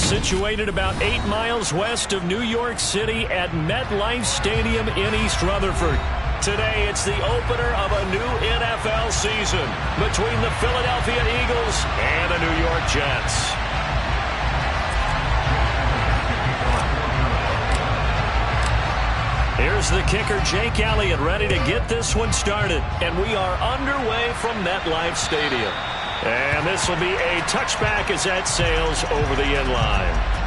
Situated about 8 miles west of New York City at MetLife Stadium in East Rutherford. Today, it's the opener of a new NFL season between the Philadelphia Eagles and the New York Jets. Here's the kicker, Jake Elliott, ready to get this one started. And we are underway from MetLife Stadium. And this will be a touchback as that sails over the end line.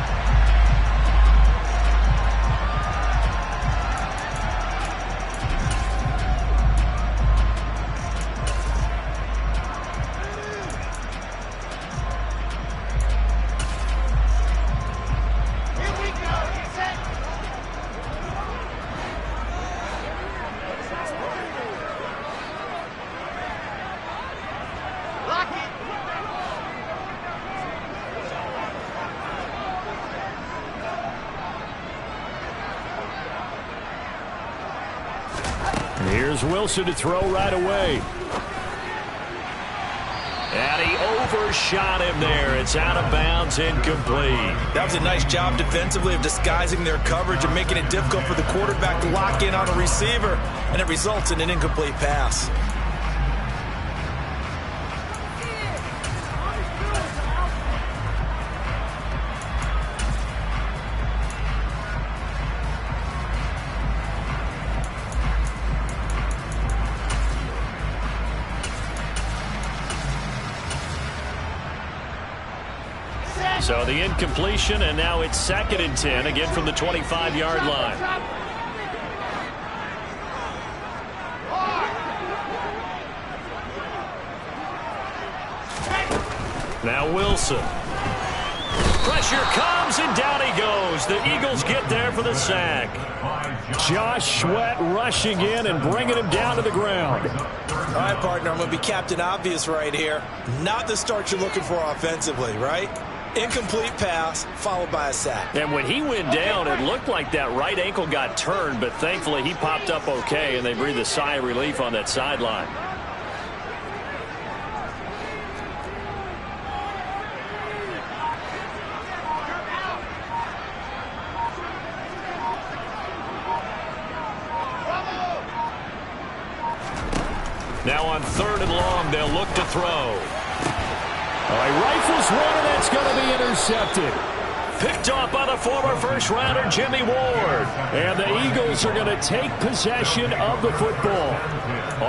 Here's Wilson to throw right away. And he overshot him there. It's out of bounds, incomplete. That was a nice job defensively of disguising their coverage and making it difficult for the quarterback to lock in on a receiver. And it results in an incomplete pass. So the incompletion, and now it's 2nd and 10, again from the 25-yard line. Now Wilson. Pressure comes, and down he goes. The Eagles get there for the sack. Josh Sweat rushing in and bringing him down to the ground. All right, partner, I'm going to be Captain Obvious right here. Not the start you're looking for offensively, right? Incomplete pass, followed by a sack. And when he went down, it looked like that right ankle got turned, but thankfully he popped up okay, and they breathed a sigh of relief on that sideline. Now on 3rd and long, they'll look to throw. He rifles one, and that's going to be intercepted. Picked off by the former first-rounder Jimmy Ward. And the Eagles are going to take possession of the football.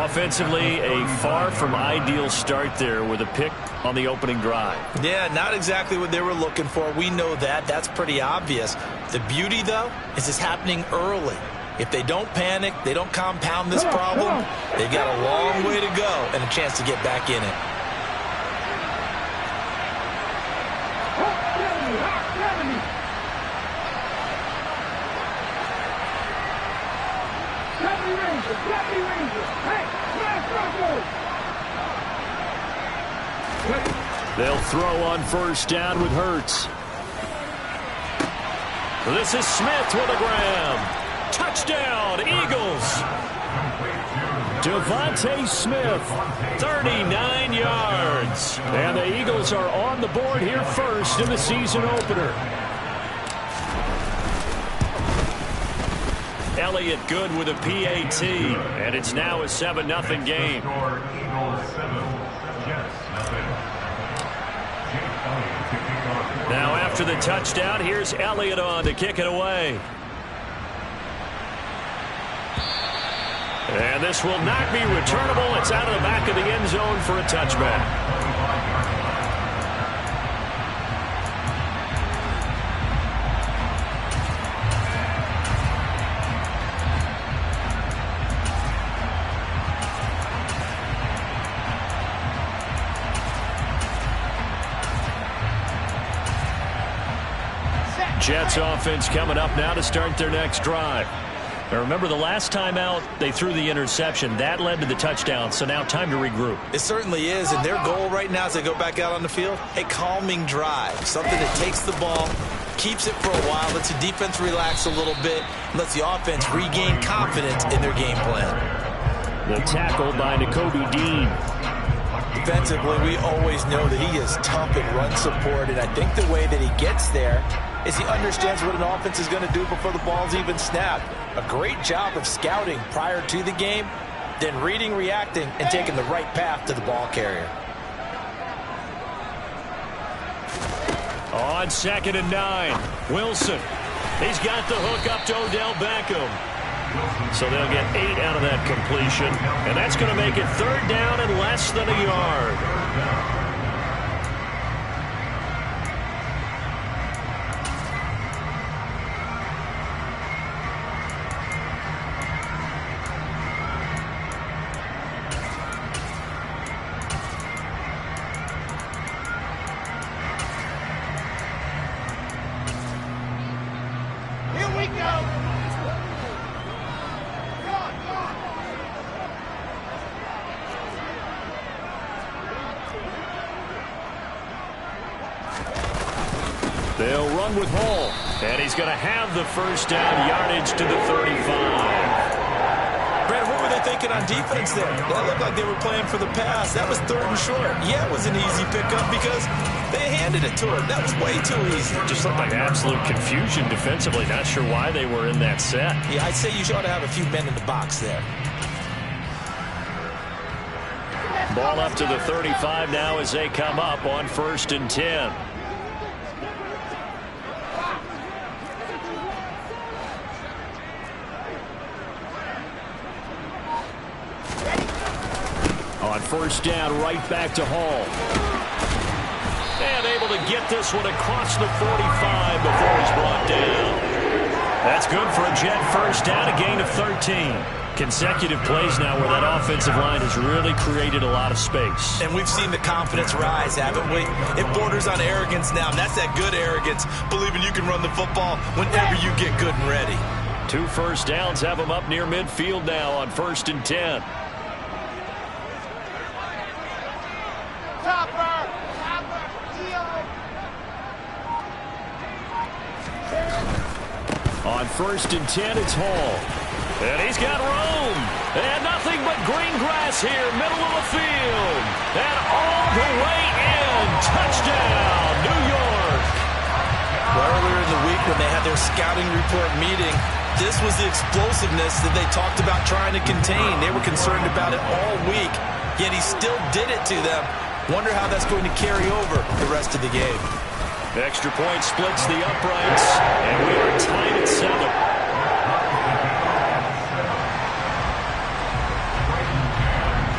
Offensively, a far from ideal start there with a pick on the opening drive. Yeah, not exactly what they were looking for. We know that. That's pretty obvious. The beauty, though, is it's happening early. If they don't panic, they don't compound this problem, they've got a long way to go and a chance to get back in it. They'll throw on 1st down with Hurts. This is Smith with a grab. Touchdown, Eagles. Devontae Smith, 39 yards. And the Eagles are on the board here first in the season opener. Elliott good with a PAT, and it's now a 7-0 game. Now after the touchdown, here's Elliott on to kick it away. And this will not be returnable. It's out of the back of the end zone for a touchback. Jets offense coming up now to start their next drive. Now remember, the last time out, they threw the interception. That led to the touchdown, so now time to regroup. It certainly is, and their goal right now as they go back out on the field, a calming drive, something that takes the ball, keeps it for a while, lets the defense relax a little bit, and lets the offense regain confidence in their game plan. The tackle by Nakobe Dean. Defensively, we always know that he is tough in run support, and I think the way that he gets there is he understands what an offense is going to do before the ball's even snapped. A great job of scouting prior to the game, then reading, reacting, and taking the right path to the ball carrier. On 2nd and 9, Wilson. He's got the hook up to Odell Beckham. So they'll get 8 out of that completion, and that's going to make it 3rd down and less than a yard. They'll run with Hall, and he's going to have the 1st down, yardage to the 35. Brad, what were they thinking on defense there? That looked like they were playing for the pass. That was 3rd and short. Yeah, it was an easy pickup because they handed it to him. That was way too easy. Just looked like absolute confusion defensively. Not sure why they were in that set. Yeah, I'd say you ought to have a few men in the box there. Ball up to the 35 now as they come up on 1st and 10. On 1st down, right back to Hall. And able to get this one across the 45 before he's brought down. That's good for a Jet 1st down, a gain of 13. Consecutive plays now where that offensive line has really created a lot of space. And we've seen the confidence rise, haven't we? It borders on arrogance now, and that's that good arrogance, believing you can run the football whenever you get good and ready. 2 1st downs have them up near midfield now on 1st and 10. On 1st and 10, it's Hall. And he's got room. And nothing but green grass here, middle of the field. And all the way in. Touchdown, New York. Well, earlier in the week when they had their scouting report meeting, this was the explosiveness that they talked about trying to contain. They were concerned about it all week, yet he still did it to them. Wonder how that's going to carry over the rest of the game. Extra point splits the uprights, and we are tied at 7.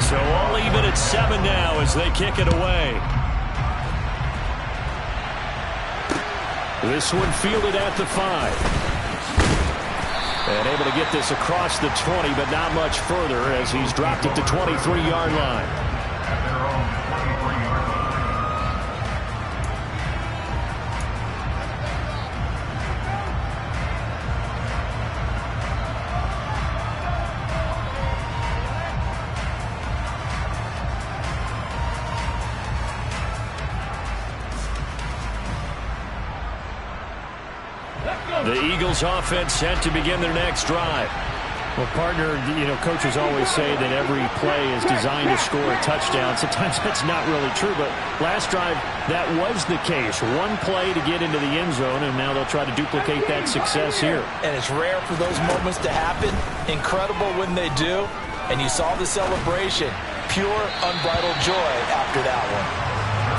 So all even at 7 now as they kick it away. This one fielded at the 5. And able to get this across the 20, but not much further as he's dropped at the 23-yard line. The Eagles offense set to begin their next drive. Well, partner, coaches always say that every play is designed to score a touchdown. Sometimes that's not really true, but last drive, that was the case. One play to get into the end zone, and now they'll try to duplicate that success here. And it's rare for those moments to happen. Incredible when they do. And you saw the celebration. Pure, unbridled joy after that one.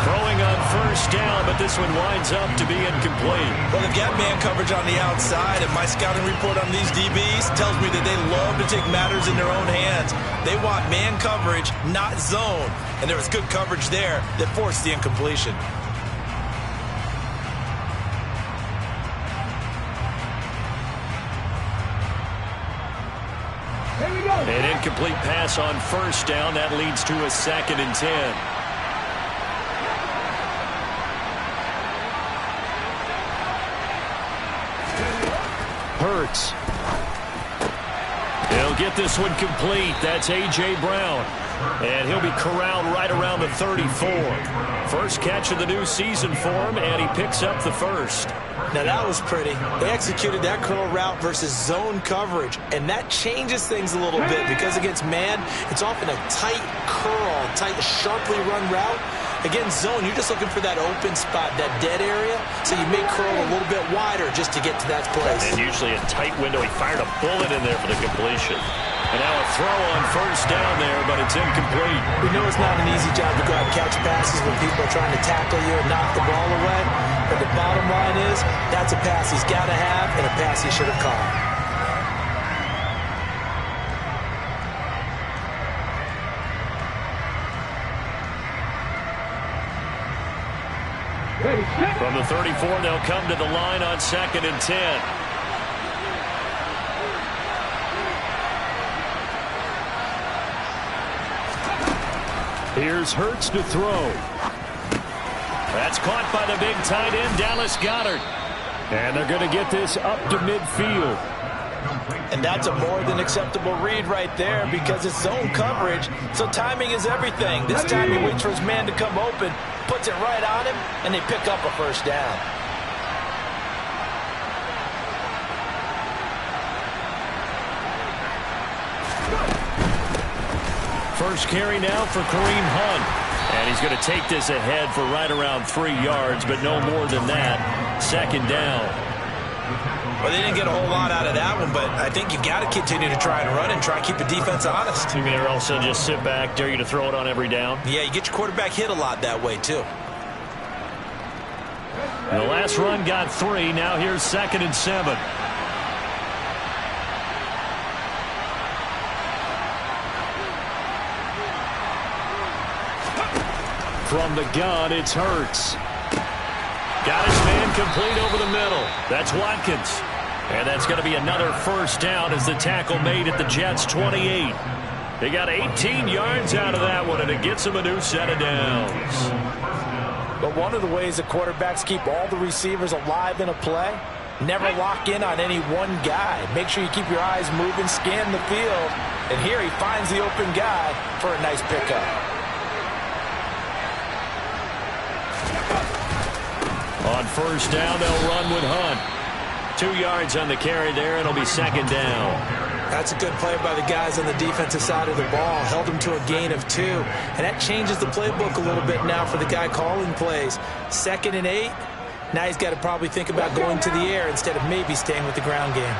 Throwing on 1st down, but this one winds up to be incomplete. Well, they've got man coverage on the outside, and my scouting report on these DBs tells me that they love to take matters in their own hands. They want man coverage, not zone. And there was good coverage there that forced the incompletion. An incomplete pass on 1st down. That leads to a 2nd and 10. Hurts. He'll get this one complete. That's A.J. Brown. And he'll be corralled right around the 34. First catch of the new season for him, and he picks up the 1st. Now that was pretty. They executed that curl route versus zone coverage, and that changes things a little bit because against man, it's often a tight curl, tight, sharply run route. Against zone, you're just looking for that open spot, that dead area, so you may curl a little bit wider just to get to that place. And usually a tight window. He fired a bullet in there for the completion. And now a throw on first down there, but it's incomplete. We know it's not an easy job to go out and catch passes when people are trying to tackle you and knock the ball away. But the bottom line is, that's a pass he's got to have and a pass he should have caught. From the 34, they'll come to the line on 2nd and 10. Here's Hurts to throw. That's caught by the big tight end, Dallas Goedert. And they're going to get this up to midfield. And that's a more than acceptable read right there because it's zone coverage, so timing is everything. This time he waits for his man to come open, puts it right on him, and they pick up a first down. First carry now for Kareem Hunt. And he's going to take this ahead for right around 3 yards, but no more than that. 2nd down. Well, they didn't get a whole lot out of that one, but I think you've got to continue to try and run and try and keep the defense honest. You mean or also just sit back, dare you to throw it on every down? Yeah, you get your quarterback hit a lot that way, too. The last run got 3. Now here's 2nd and 7. From the gun, it's Hurts. Got his man complete over the middle. That's Watkins. And that's going to be another first down as the tackle made at the Jets' 28. They got 18 yards out of that one, and it gets them a new set of downs. But one of the ways that quarterbacks keep all the receivers alive in a play, never lock in on any one guy. Make sure you keep your eyes moving, scan the field. And here he finds the open guy for a nice pickup. On first down, they'll run with Hunt. 2 yards on the carry there, and it'll be 2nd down. That's a good play by the guys on the defensive side of the ball. Held him to a gain of 2. And that changes the playbook a little bit now for the guy calling plays. 2nd and 8. Now he's got to probably think about going to the air instead of maybe staying with the ground game.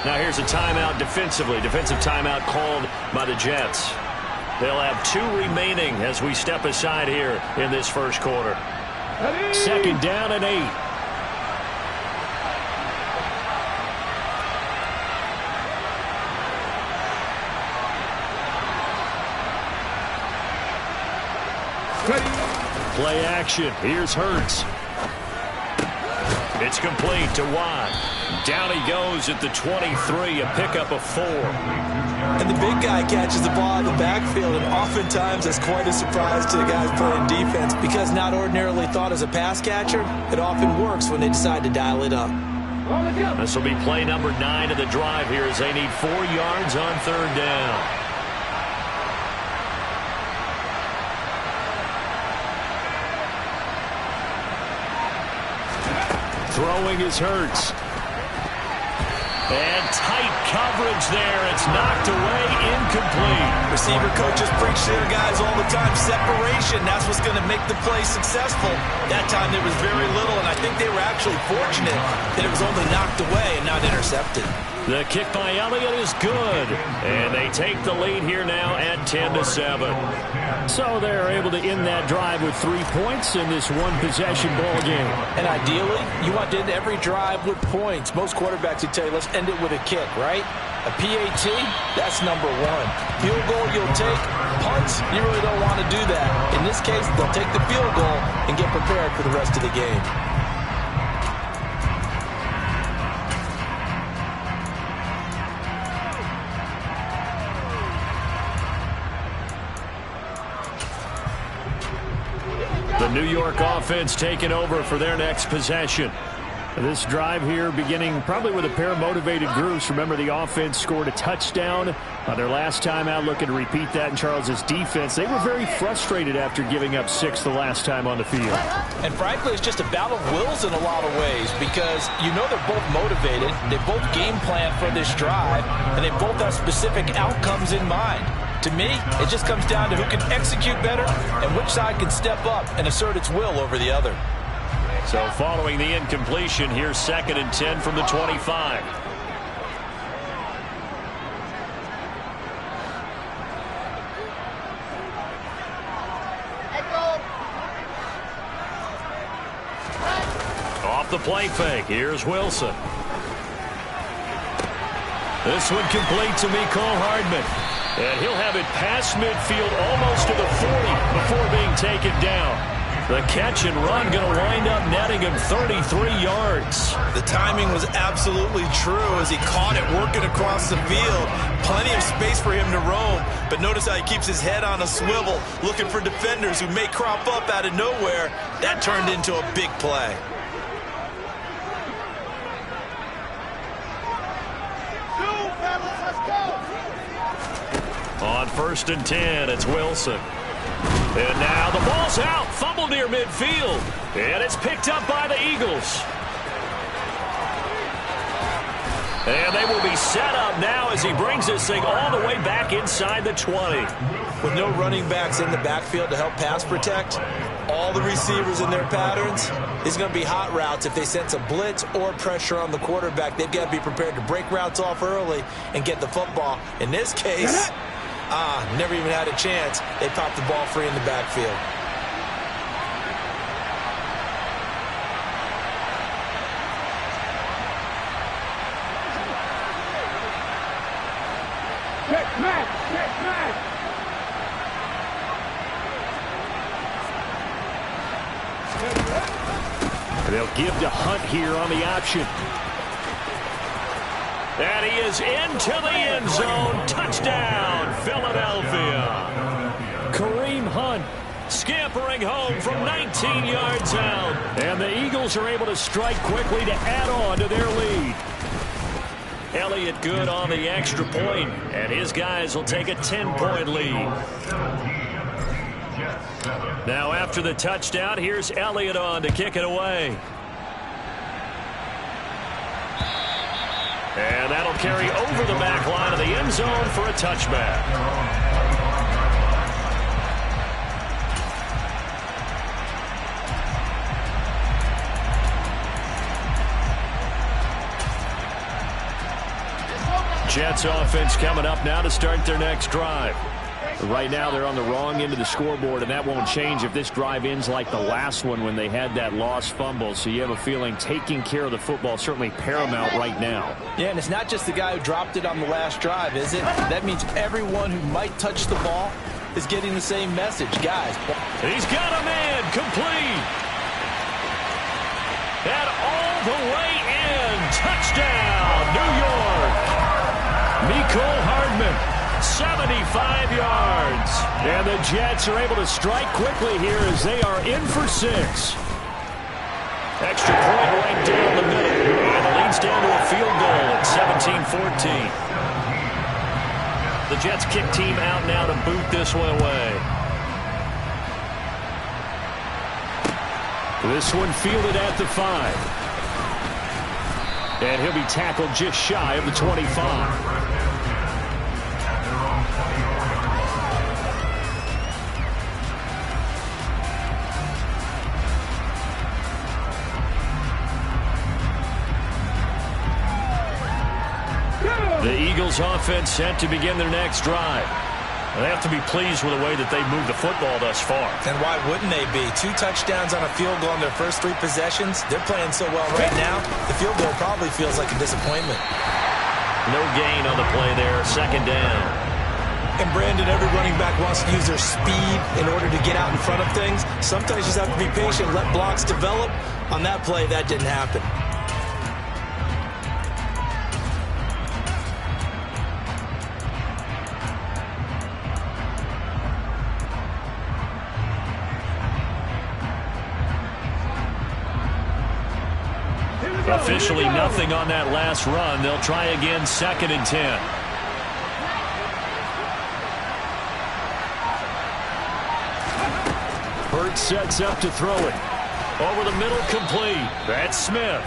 Now here's a timeout defensively. Defensive timeout called by the Jets. They'll have 2 remaining as we step aside here in this first quarter. 2nd down and 8. Play action. Here's Hurts. It's complete to Watt. Down he goes at the 23, a pickup of 4. And the big guy catches the ball in the backfield, and oftentimes that's quite a surprise to the guys playing defense because not ordinarily thought as a pass catcher, it often works when they decide to dial it up. This will be play number 9 of the drive here as they need 4 yards on 3rd down. Throwing is Hurts. And tight coverage there. It's knocked away, incomplete. Receiver coaches preach to their guys all the time. Separation, that's what's going to make the play successful. That time there was very little, and I think they were actually fortunate that it was only knocked away and not intercepted. The kick by Elliott is good. And they take the lead here now at 10-7. So they're able to end that drive with 3 points in this one-possession ball game. And ideally, you want to end every drive with points. Most quarterbacks would tell you, let's end it with a kick, right? A PAT, that's number 1. Field goal you'll take. Punts, you really don't want to do that. In this case, they'll take the field goal and get prepared for the rest of the game. The New York offense taking over for their next possession. This drive here beginning probably with a pair of motivated groups. Remember, the offense scored a touchdown their last time out, looking to repeat that in Charles's defense. They were very frustrated after giving up 6 the last time on the field. And frankly, it's just a battle of wills in a lot of ways because you know they're both motivated. They both game plan for this drive, and they both have specific outcomes in mind. To me, it just comes down to who can execute better and which side can step up and assert its will over the other. So following the incompletion, here's 2nd and 10 from the 25. Off the play fake, here's Wilson. This one complete to Mecole Hardman. And he'll have it past midfield almost to the 40 before being taken down. The catch and run going to wind up netting him 33 yards. The timing was absolutely true as he caught it working across the field. Plenty of space for him to roam, but notice how he keeps his head on a swivel, looking for defenders who may crop up out of nowhere. That turned into a big play. On 1st and 10, it's Wilson. And now the ball's out, fumbled near midfield, and it's picked up by the Eagles. And they will be set up now as he brings this thing all the way back inside the 20. With no running backs in the backfield to help pass protect, all the receivers in their patterns, it's going to be hot routes. If they sense a blitz or pressure on the quarterback, they've got to be prepared to break routes off early and get the football. In this case, never even had a chance. They popped the ball free in the backfield. They'll give to Hunt here on the option. And he is into the end zone. Touchdown, Philadelphia. Kareem Hunt scampering home from 19 yards out. And the Eagles are able to strike quickly to add on to their lead. Elliott good on the extra point, and his guys will take a 10-point lead. Now after the touchdown, here's Elliott on to kick it away. And that'll carry over the back line of the end zone for a touchback. Jets offense coming up now to start their next drive. Right now they're on the wrong end of the scoreboard, and that won't change if this drive ends like the last one when they had that lost fumble. So you have a feeling taking care of the football is certainly paramount right now. Yeah, and it's not just the guy who dropped it on the last drive, is it? That means everyone who might touch the ball is getting the same message. Guys. He's got a man complete. And all the way in. Touchdown, New York. Mecole Hardman. 75 yards. And the Jets are able to strike quickly here as they are in for 6. Extra point right down the middle. And it leads down to a field goal at 17-14. The Jets kick team out now to boot this one away. This one fielded at the 5. And he'll be tackled just shy of the 25. The Eagles offense set to begin their next drive. They have to be pleased with the way that they've moved the football thus far. And why wouldn't they be? 2 touchdowns on a field goal in their first 3 possessions. They're playing so well right now, the field goal probably feels like a disappointment. No gain on the play there, 2nd down. And Brandon, every running back wants to use their speed in order to get out in front of things. Sometimes you just have to be patient, let blocks develop. On that play, that didn't happen. A Officially nothing on that last run. They'll try again, 2nd and 10. Hurts sets up to throw it. Over the middle, complete. That's Smith.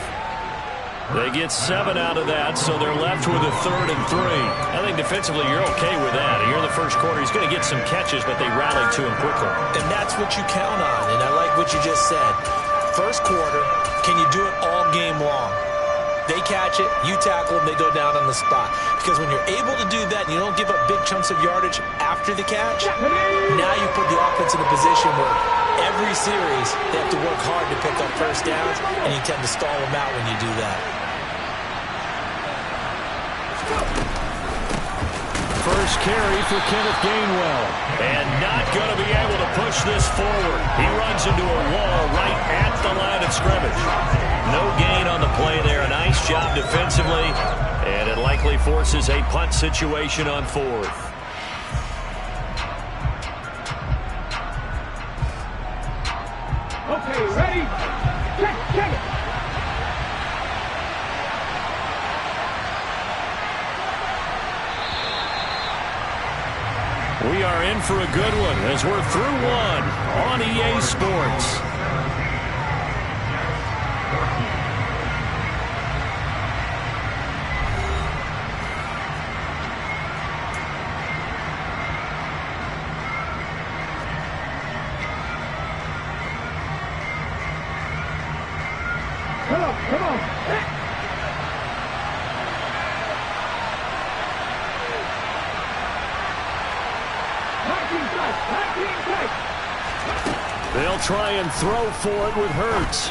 They get 7 out of that, so they're left with a 3rd and 3. I think defensively you're okay with that. Here in the first quarter, he's going to get some catches, but they rallied to him quickly. And that's what you count on, and I like what you just said. First quarter, can you do it all game long? They catch it, you tackle them, they go down on the spot. Because when you're able to do that and you don't give up big chunks of yardage after the catch, now you put the offense in a position where every series they have to work hard to pick up first downs, and you tend to stall them out when you do that. First carry for Kenneth Gainwell. And not going to be able to push this forward. He runs into a wall right at the line of scrimmage. No gain on the play there. A nice job defensively. And it likely forces a punt situation on 4th. Okay, ready? Check it. We are in for a good one as we're through one on EA Sports. Come on. They'll try and throw for it with Hurts.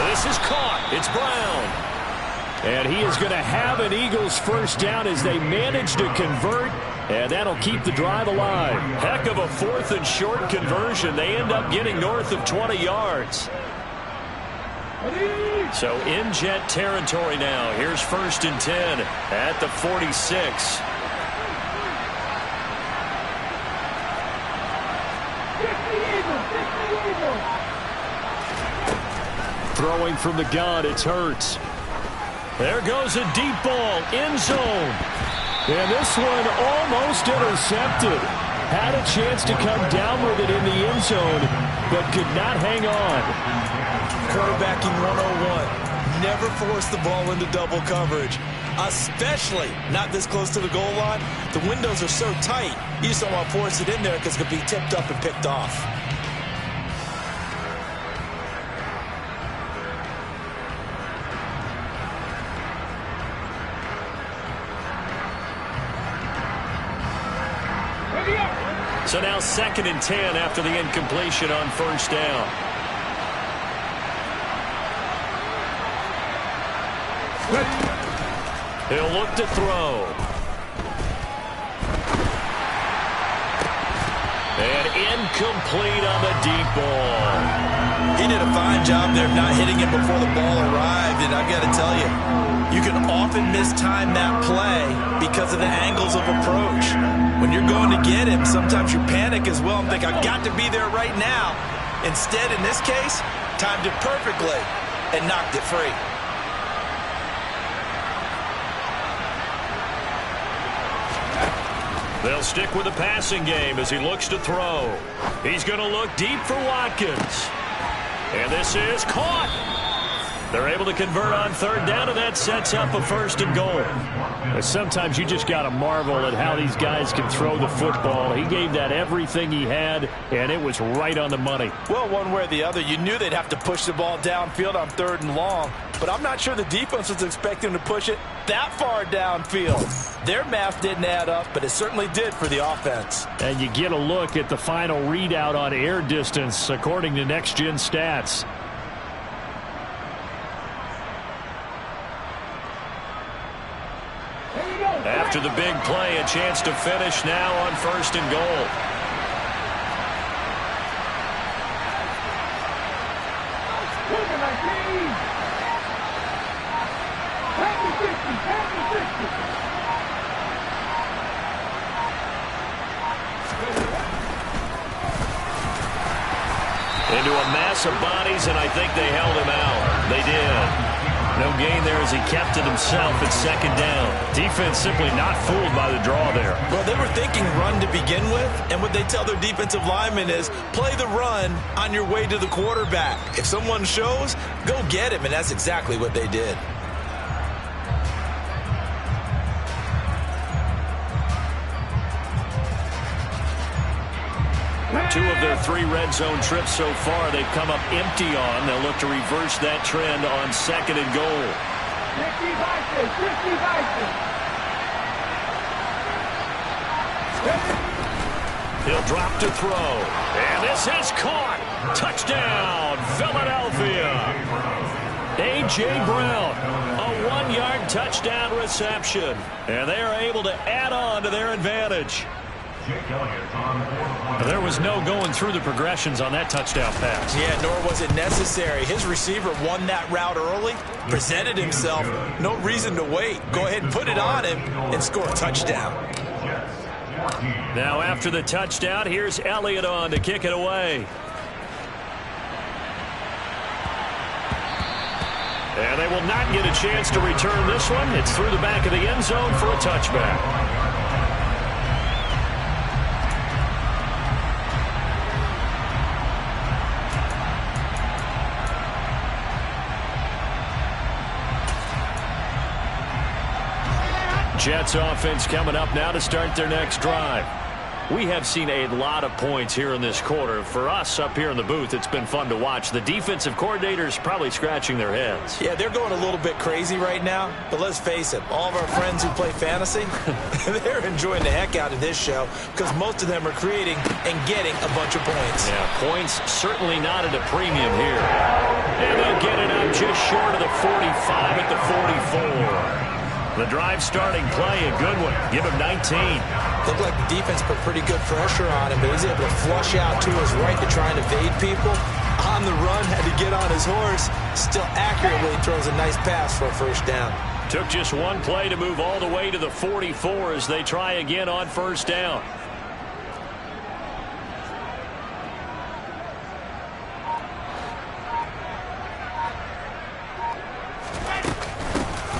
This is caught. It's Brown. And he is going to have an Eagles first down as they manage to convert. And that'll keep the drive alive. Heck of a 4th and short conversion. They end up getting north of 20 yards. So in Jet territory now. Here's 1st and 10 at the 46. Throwing from the gun, it's Hurts. There goes a deep ball, end zone. And this one almost intercepted. Had a chance to come down with it in the end zone, but could not hang on. Quarterbacking 101. Never force the ball into double coverage, especially not this close to the goal line. The windows are so tight, you just don't want to force it in there because it could be tipped up and picked off. So now 2nd and 10 after the incompletion on 1st down. He'll look to throw. And incomplete on the deep ball. He did a fine job there of not hitting it before the ball arrived, and I've got to tell you, you can often mistime that play because of the angles of approach. When you're going to get him, sometimes you panic as well and think, I've got to be there right now. Instead, in this case, timed it perfectly and knocked it free. They'll stick with the passing game as he looks to throw. He's going to look deep for Watkins. And this is caught. They're able to convert on 3rd down, and that sets up a 1st and goal. Sometimes you just got to marvel at how these guys can throw the football. He gave that everything he had, and it was right on the money. Well, one way or the other, you knew they'd have to push the ball downfield on 3rd and long, but I'm not sure the defense was expecting to push it that far downfield. Their math didn't add up, but it certainly did for the offense. And you get a look at the final readout on air distance, according to Next Gen Stats. After the big play, a chance to finish now on 1st and goal. Into a mass of bodies, and I think they held him out. They did. No gain there as he kept it himself at second down. Defense simply not fooled by the draw there. Well, they were thinking run to begin with, and what they tell their defensive linemen is play the run on your way to the quarterback. If someone shows, go get him, and that's exactly what they did. Two of their 3 red zone trips so far they've come up empty on. They'll look to reverse that trend on second and goal. He'll drop to throw. And this is caught. Touchdown, Philadelphia. A.J. Brown, a 1-yard touchdown reception. And they are able to add on to their advantage. There was no going through the progressions on that touchdown pass. Yeah, nor was it necessary. His receiver won that route early, presented himself. No reason to wait. Go ahead and put it on him and score a touchdown. Now after the touchdown, here's Elliott on to kick it away. And they will not get a chance to return this one. It's through the back of the end zone for a touchback. Jets offense coming up now to start their next drive. We have seen a lot of points here in this quarter. For us up here in the booth, it's been fun to watch. The defensive coordinators probably scratching their heads. Yeah, they're going a little bit crazy right now. But let's face it, all of our friends who play fantasy, they're enjoying the heck out of this show because most of them are creating and getting a bunch of points. Yeah, points certainly not at a premium here. And they'll get it up just short of the 45 at the 44. The drive starting play, a good one. Give him 19. Looked like the defense put pretty good pressure on him, but he's able to flush out to his right to try and evade people. On the run, had to get on his horse. Still accurately throws a nice pass for a first down. Took just one play to move all the way to the 44 as they try again on first down.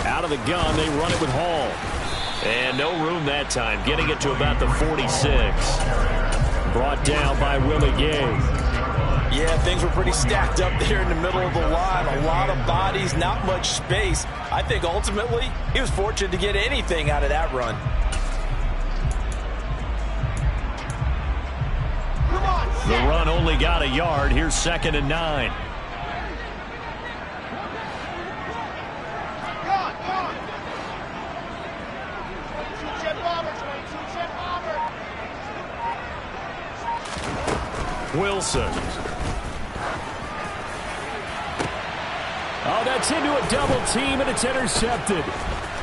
Out of the gun, they run it with Hall. And no room that time, getting it to about the 46. Brought down by Willie Gay. Yeah, things were pretty stacked up there in the middle of the line. A lot of bodies, not much space. I think ultimately he was fortunate to get anything out of that run. The run only got a yard. Here's 2nd and 9. Wilson. Oh, that's into a double team, and it's intercepted.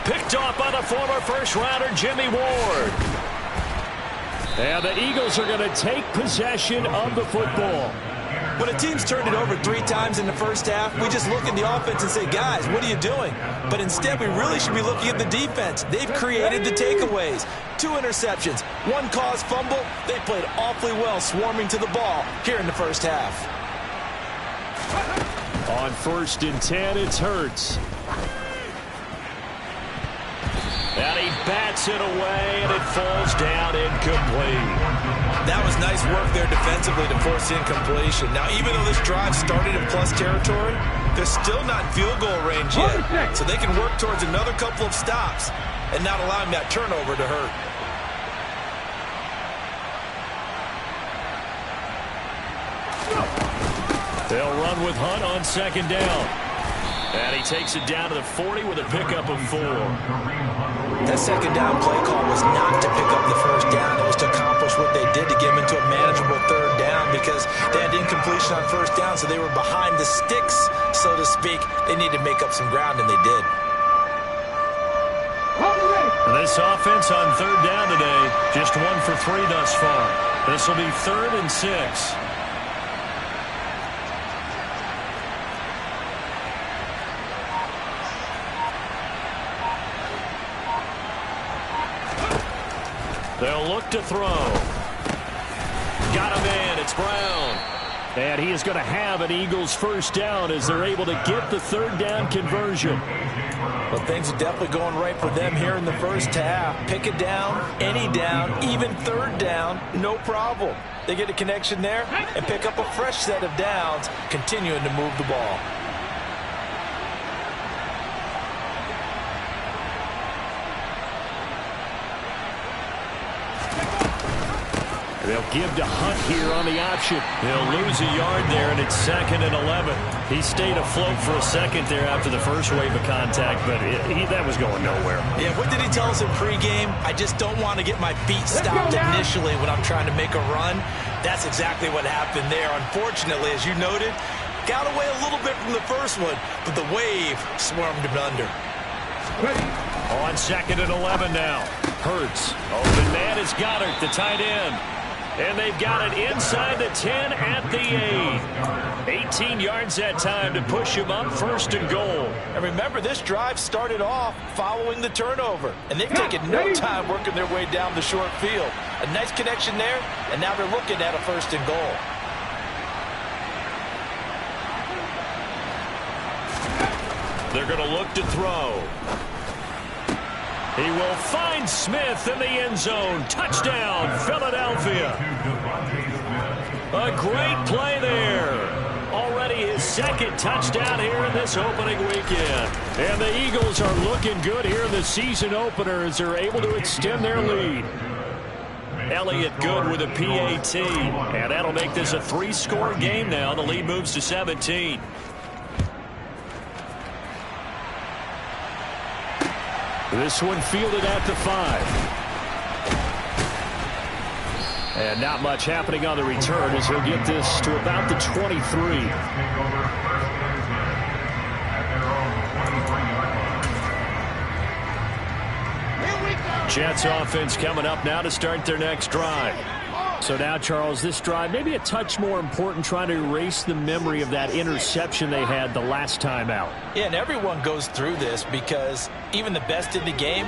Picked off by the former first-rounder, Jimmy Ward. And the Eagles are going to take possession of the football. When a team's turned it over 3 times in the first half, we just look at the offense and say, guys, what are you doing? But instead, we really should be looking at the defense. They've created the takeaways. 2 interceptions, 1 caused fumble. They played awfully well swarming to the ball here in the first half. On 1st and 10, it's Hurts. And he bats it away, and it falls down incomplete. That was nice work there defensively to force incompletion. Now, even though this drive started in plus territory, they're still not in field goal range yet. So they can work towards another couple of stops and not allowing that turnover to hurt. They'll run with Hunt on 2nd down. And he takes it down to the 40 with a pickup of 4. That 2nd down play call was not to pick up the first down. It was to accomplish what they did to get them into a manageable 3rd down because they had incompletion on 1st down, so they were behind the sticks, so to speak. They needed to make up some ground, and they did. This offense on 3rd down today, just 1 for 3 thus far. This will be 3rd and 6. They'll look to throw. Got him in. It's Brown. And he is going to have an Eagles first down as they're able to get the third down conversion. Well, things are definitely going right for them here in the first half. Pick it down, any down, even third down, no problem. They get a connection there and pick up a fresh set of downs, continuing to move the ball. They'll give to Hunt here on the option. They'll lose a yard there, and it's 2nd and 11. He stayed afloat for a second there after the first wave of contact, but that was going nowhere. Yeah, what did he tell us in pregame? I just don't want to get my feet stopped initially when I'm trying to make a run. That's exactly what happened there. Unfortunately, as you noted, got away a little bit from the first one, but the wave swarmed him under. On 2nd and 11 now. Hurts. Open man is Goddard, the tight end. And they've got it inside the 10 at the 8. 18 yards that time to push him up 1st and goal. And remember, this drive started off following the turnover. And they've taken no time working their way down the short field. A nice connection there, and now they're looking at a 1st and goal. They're going to look to throw. He will find Smith in the end zone. Touchdown, Philadelphia. A great play there. Already his 2nd touchdown here in this opening weekend. And the Eagles are looking good here in the season opener as they're able to extend their lead. Elliott good with a PAT. And that'll make this a 3-score game now. The lead moves to 17. This one fielded at the 5. And not much happening on the return as he'll get this to about the 23. Jets offense coming up now to start their next drive. So now, Charles, this drive maybe a touch more important, trying to erase the memory of that interception they had the last time out. Yeah, and everyone goes through this because even the best in the game,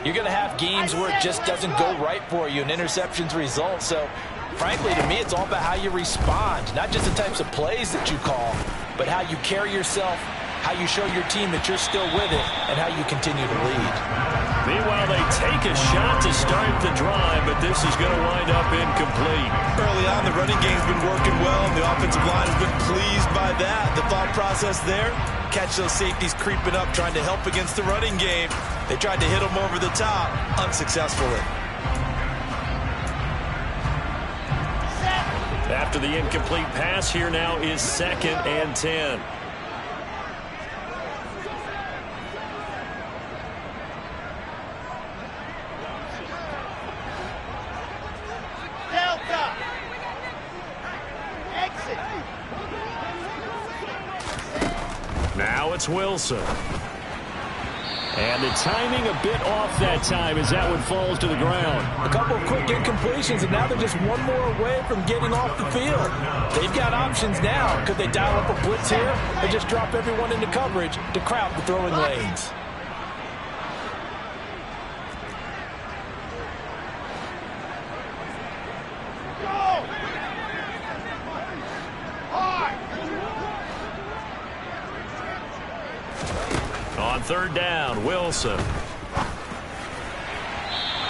you're going to have games where it just doesn't go right for you and interceptions result. So, frankly, to me, it's all about how you respond, not just the types of plays that you call, but how you carry yourself, how you show your team that you're still with it, and how you continue to lead. Meanwhile, they take a shot to start the drive, but this is going to wind up incomplete. Early on, the running game's been working well, and the offensive line has been pleased by that. The thought process there, catch those safeties creeping up, trying to help against the running game. They tried to hit them over the top, unsuccessfully. After the incomplete pass, here now is 2nd and 10. Now it's Wilson. And the timing a bit off that time as that one falls to the ground. A couple of quick incompletions, and now they're just one more away from getting off the field. They've got options now. Could they dial up a blitz here or just drop everyone into coverage to crowd the throwing lanes? On 3rd down, Wilson.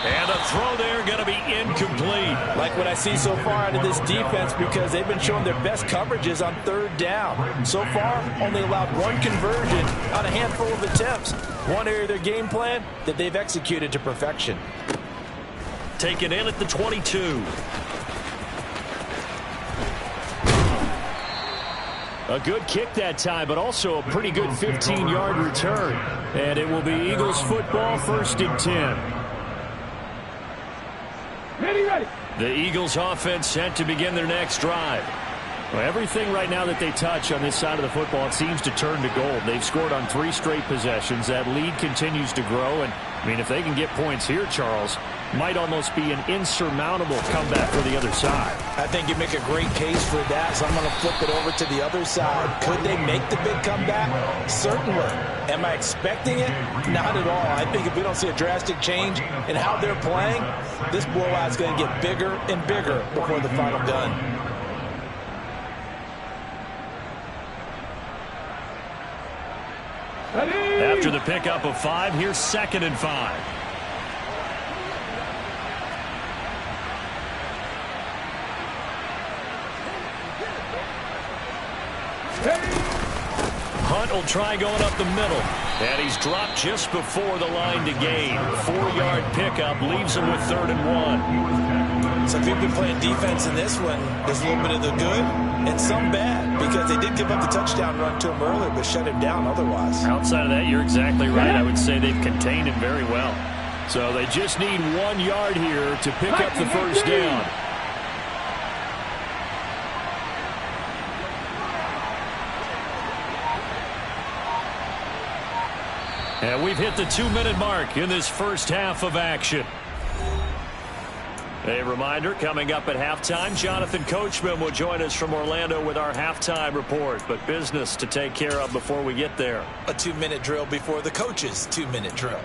And a throw there going to be incomplete. Like what I see so far out of this defense, because they've been showing their best coverages on 3rd down. So far, only allowed 1 conversion on a handful of attempts. One area of their game plan that they've executed to perfection. Taken in at the 22. A good kick that time, but also a pretty good 15-yard return. And it will be Eagles football, 1st and 10. Ready. The Eagles offense set to begin their next drive. Well, everything right now that they touch on this side of the football, it seems to turn to gold. They've scored on 3 straight possessions. That lead continues to grow. And, I mean, if they can get points here, Charles, might almost be an insurmountable comeback for the other side. I think you make a great case for that, so I'm going to flip it over to the other side. Could they make the big comeback? Certainly. Am I expecting it? Not at all. I think if we don't see a drastic change in how they're playing, this blowout is going to get bigger and bigger before the final gun. After the pickup of 5, here's 2nd and 5. Hunt will try going up the middle. And he's dropped just before the line to gain. 4-yard pickup leaves him with 3rd and 1. So if you've been playing defense in this one, there's a little bit of the good and some bad, because they did give up the touchdown run to him earlier, but shut him down otherwise. Outside of that, you're exactly right. I would say they've contained him very well. So they just need 1 yard here to pick up the first down. And we've hit the 2-minute mark in this first half of action. A reminder, coming up at halftime, Jonathan Coachman will join us from Orlando with our halftime report. But business to take care of before we get there. A 2-minute drill before the coach's 2-minute drill.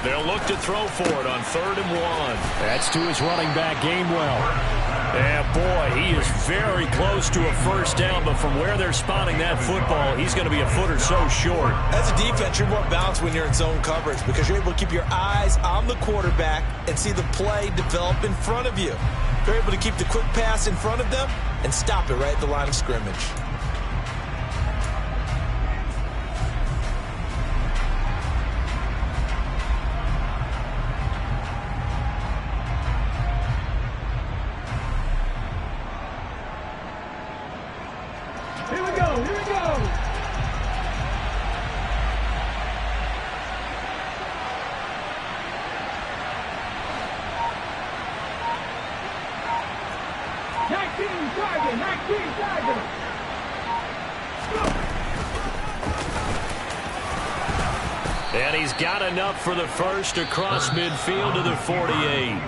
They'll look to throw for it on 3rd and 1. That's to his running back, Gainwell. And boy, he is very close to a first down, but from where they're spotting that football, he's going to be a foot or so short. As a defense, you're more balanced when you're in zone coverage because you're able to keep your eyes on the quarterback and see the play develop in front of you. You're able to keep the quick pass in front of them and stop it right at the line of scrimmage. Here we go, here we go. And he's got enough for the first across midfield to the 48.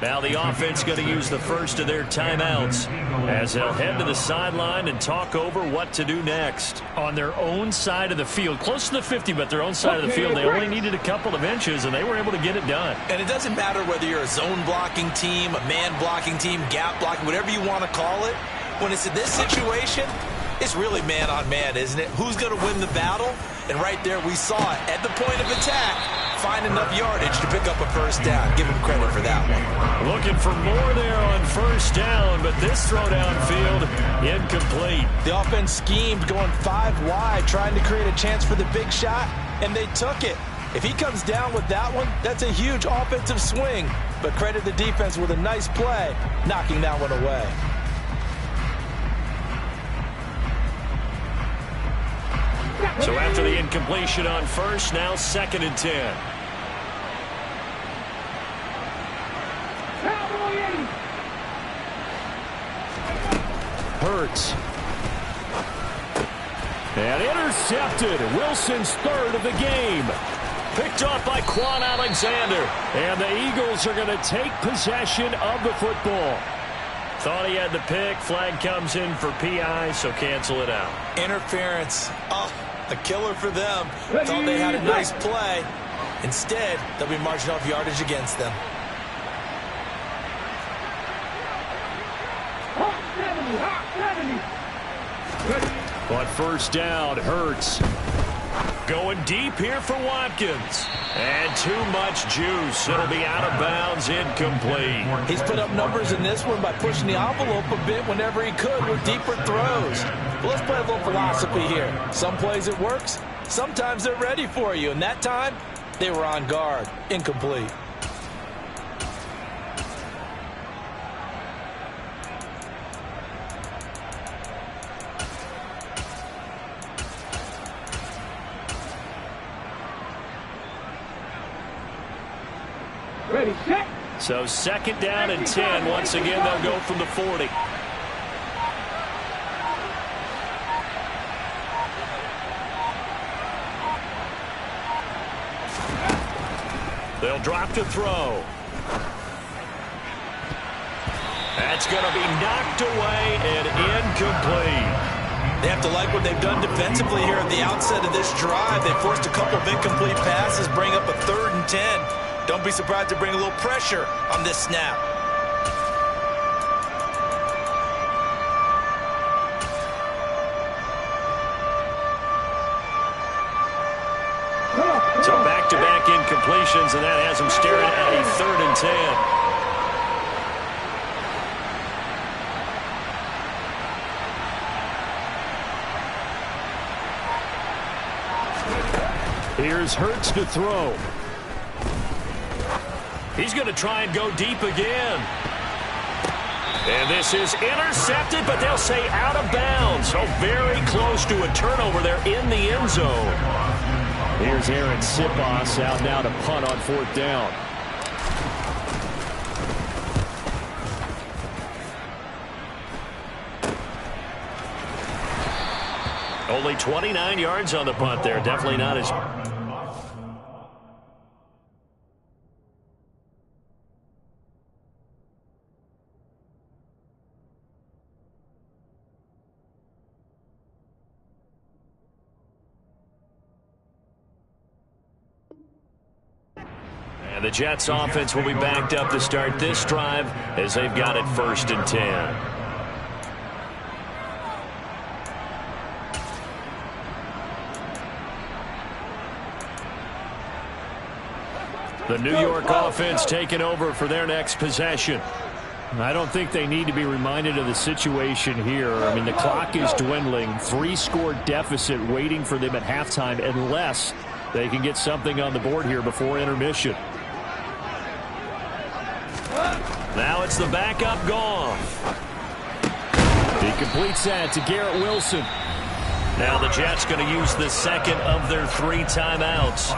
Now the offense going to use the first of their timeouts as they'll head to the sideline and talk over what to do next. On their own side of the field, close to the 50, but their own side of the field, they only needed a couple of inches, and they were able to get it done. And it doesn't matter whether you're a zone blocking team, a man blocking team, gap blocking, whatever you want to call it. When it's in this situation, it's really man on man, isn't it? Who's going to win the battle? And right there we saw it at the point of attack. Find enough yardage to pick up a first down. Give him credit for that one. Looking for more there on first down, but this throw downfield incomplete. The offense schemed going 5 wide, trying to create a chance for the big shot, and they took it. If he comes down with that one, that's a huge offensive swing. But credit the defense with a nice play, knocking that one away. So after the incompletion on first, now 2nd and 10. Hurts. And intercepted. Wilson's 3rd of the game. Picked off by Quan Alexander. And the Eagles are going to take possession of the football. Thought he had the pick. Flag comes in for PI, so cancel it out. Interference. Oh, a killer for them. Thought they had a nice play. Instead, they'll be marching off yardage against them. On first down, Hurts. Going deep here for Watkins. And too much juice. It'll be out of bounds, incomplete. He's put up numbers in this one by pushing the envelope a bit whenever he could with deeper throws. But let's play a little philosophy here. Some plays it works. Sometimes they're ready for you. And that time, they were on guard. Incomplete. Ready, set. So 2nd down and 10. Once again, they'll go from the 40. They'll drop to throw. That's going to be knocked away and incomplete. They have to like what they've done defensively here at the outset of this drive. They forced a couple of incomplete passes, bring up a 3rd and 10. Don't be surprised to bring a little pressure on this snap. So back-to-back incompletions, and that has them staring at a 3rd and 10. Here's Hurts to throw. He's going to try and go deep again. And this is intercepted, but they'll say out of bounds. So very close to a turnover there in the end zone. Here's Aaron Sipos out now to punt on 4th down. Only 29 yards on the punt there. Definitely not as... And the Jets offense will be backed up to start this drive as they've got it 1st and 10. The New York offense taking over for their next possession. I don't think they need to be reminded of the situation here. I mean, the clock is dwindling. 3-score deficit waiting for them at halftime unless they can get something on the board here before intermission. Now it's the backup Goff. He completes that to Garrett Wilson. Now the Jets going to use the second of their 3 timeouts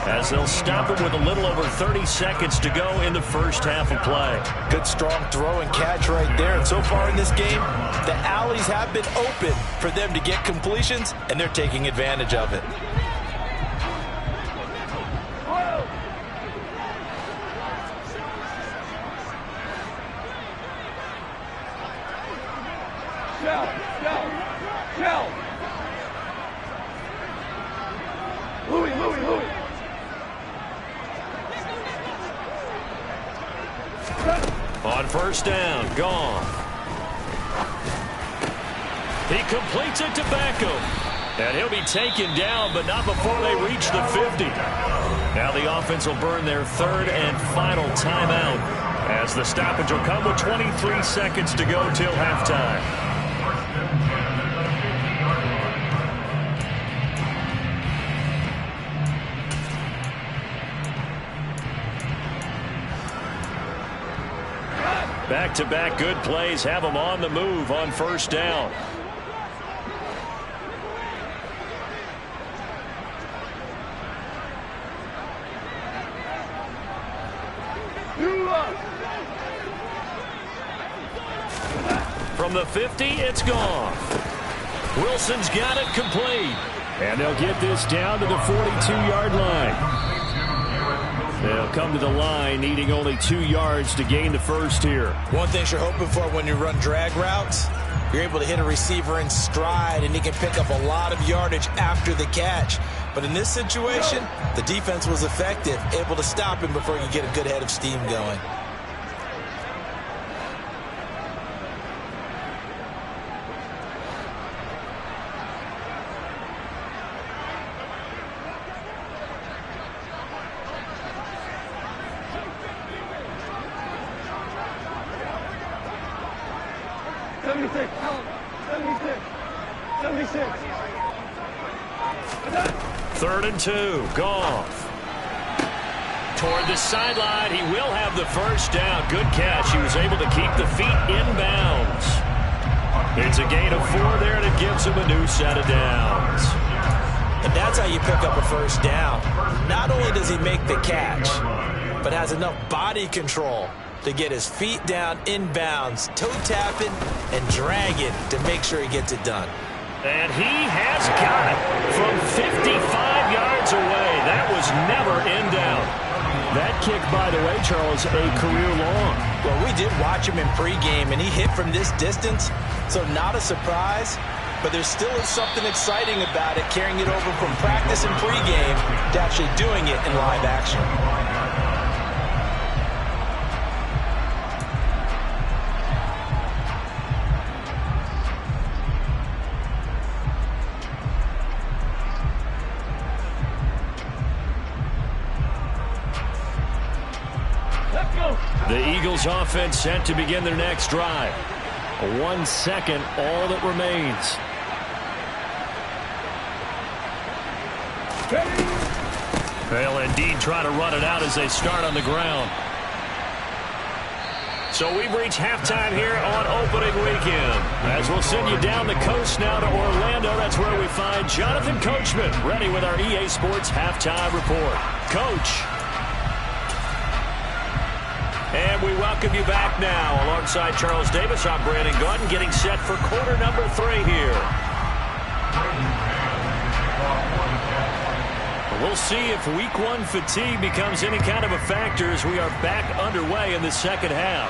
as they'll stop it with a little over 30 seconds to go in the first half of play. Good strong throw and catch right there. And so far in this game, the alleys have been open for them to get completions, and they're taking advantage of it. On 1st down, Goff. He completes it to Beckham. And he'll be taken down, but not before they reach the 50. Now the offense will burn their 3rd and final timeout as the stoppage will come with 23 seconds to go till halftime. Back-to-back good plays have them on the move on 1st down. From the 50, it's Goff. Wilson's got it complete. And they'll get this down to the 42-yard line. They'll come to the line needing only 2 yards to gain the first here. One thing you're hoping for when you run drag routes, you're able to hit a receiver in stride, and he can pick up a lot of yardage after the catch. But in this situation, the defense was effective, able to stop him before he could get a good head of steam going. Third and 2, Goff. Toward the sideline, he will have the first down. Good catch. He was able to keep the feet inbounds. It's a gain of 4 there, and it gives him a new set of downs. And that's how you pick up a first down. Not only does he make the catch, but has enough body control to get his feet down inbounds, toe tapping and dragging to make sure he gets it done. And he has got it from 55 yards away. That was never in doubt. That kick, by the way, Charles, a career long. Well, we did watch him in pregame, and he hit from this distance, so not a surprise. But there still is something exciting about it, carrying it over from practice and pregame to actually doing it in live action. The Eagles offense set to begin their next drive. 1 second, all that remains. They'll indeed try to run it out as they start on the ground. So we've reached halftime here on opening weekend. As we'll send you down the coast now to Orlando, that's where we find Jonathan Coachman, ready with our EA Sports halftime report. Coach. And we welcome you back now. Alongside Charles Davis, I'm Brandon Gaudin, getting set for quarter number 3 here. We'll see if week 1 fatigue becomes any kind of a factor as we are back underway in the second half.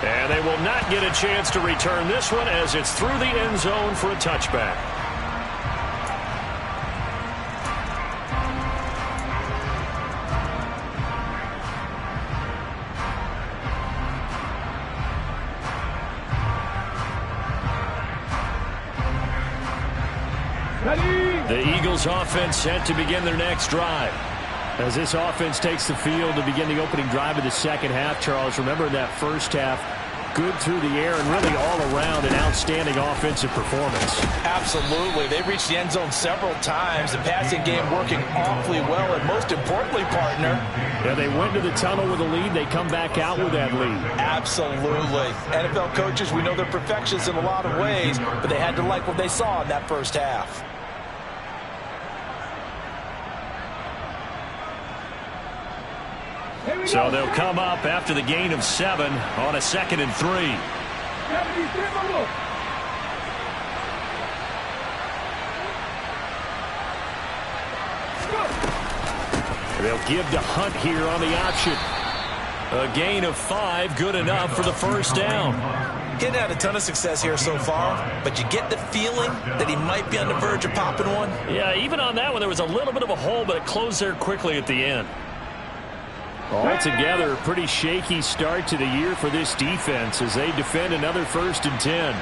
And they will not get a chance to return this one as it's through the end zone for a touchback. The Eagles offense set to begin their next drive. As this offense takes the field to begin the opening drive of the second half, Charles, remember in that first half, good through the air and really all around an outstanding offensive performance. Absolutely. They reached the end zone several times. The passing game working awfully well, and most importantly, partner. Yeah, they went to the tunnel with a lead. They come back out with that lead. Absolutely. NFL coaches, we know they're perfectionists in a lot of ways, but they had to like what they saw in that first half. So they'll come up after the gain of 7 on a 2nd and 3. They'll give to Hunt here on the option. A gain of 5, good enough for the first down. He hadn't had a ton of success here so far, but you get the feeling that he might be on the verge of popping one. Yeah, even on that one, there was a little bit of a hole, but it closed there quickly at the end. Altogether, a pretty shaky start to the year for this defense as they defend another 1st and 10.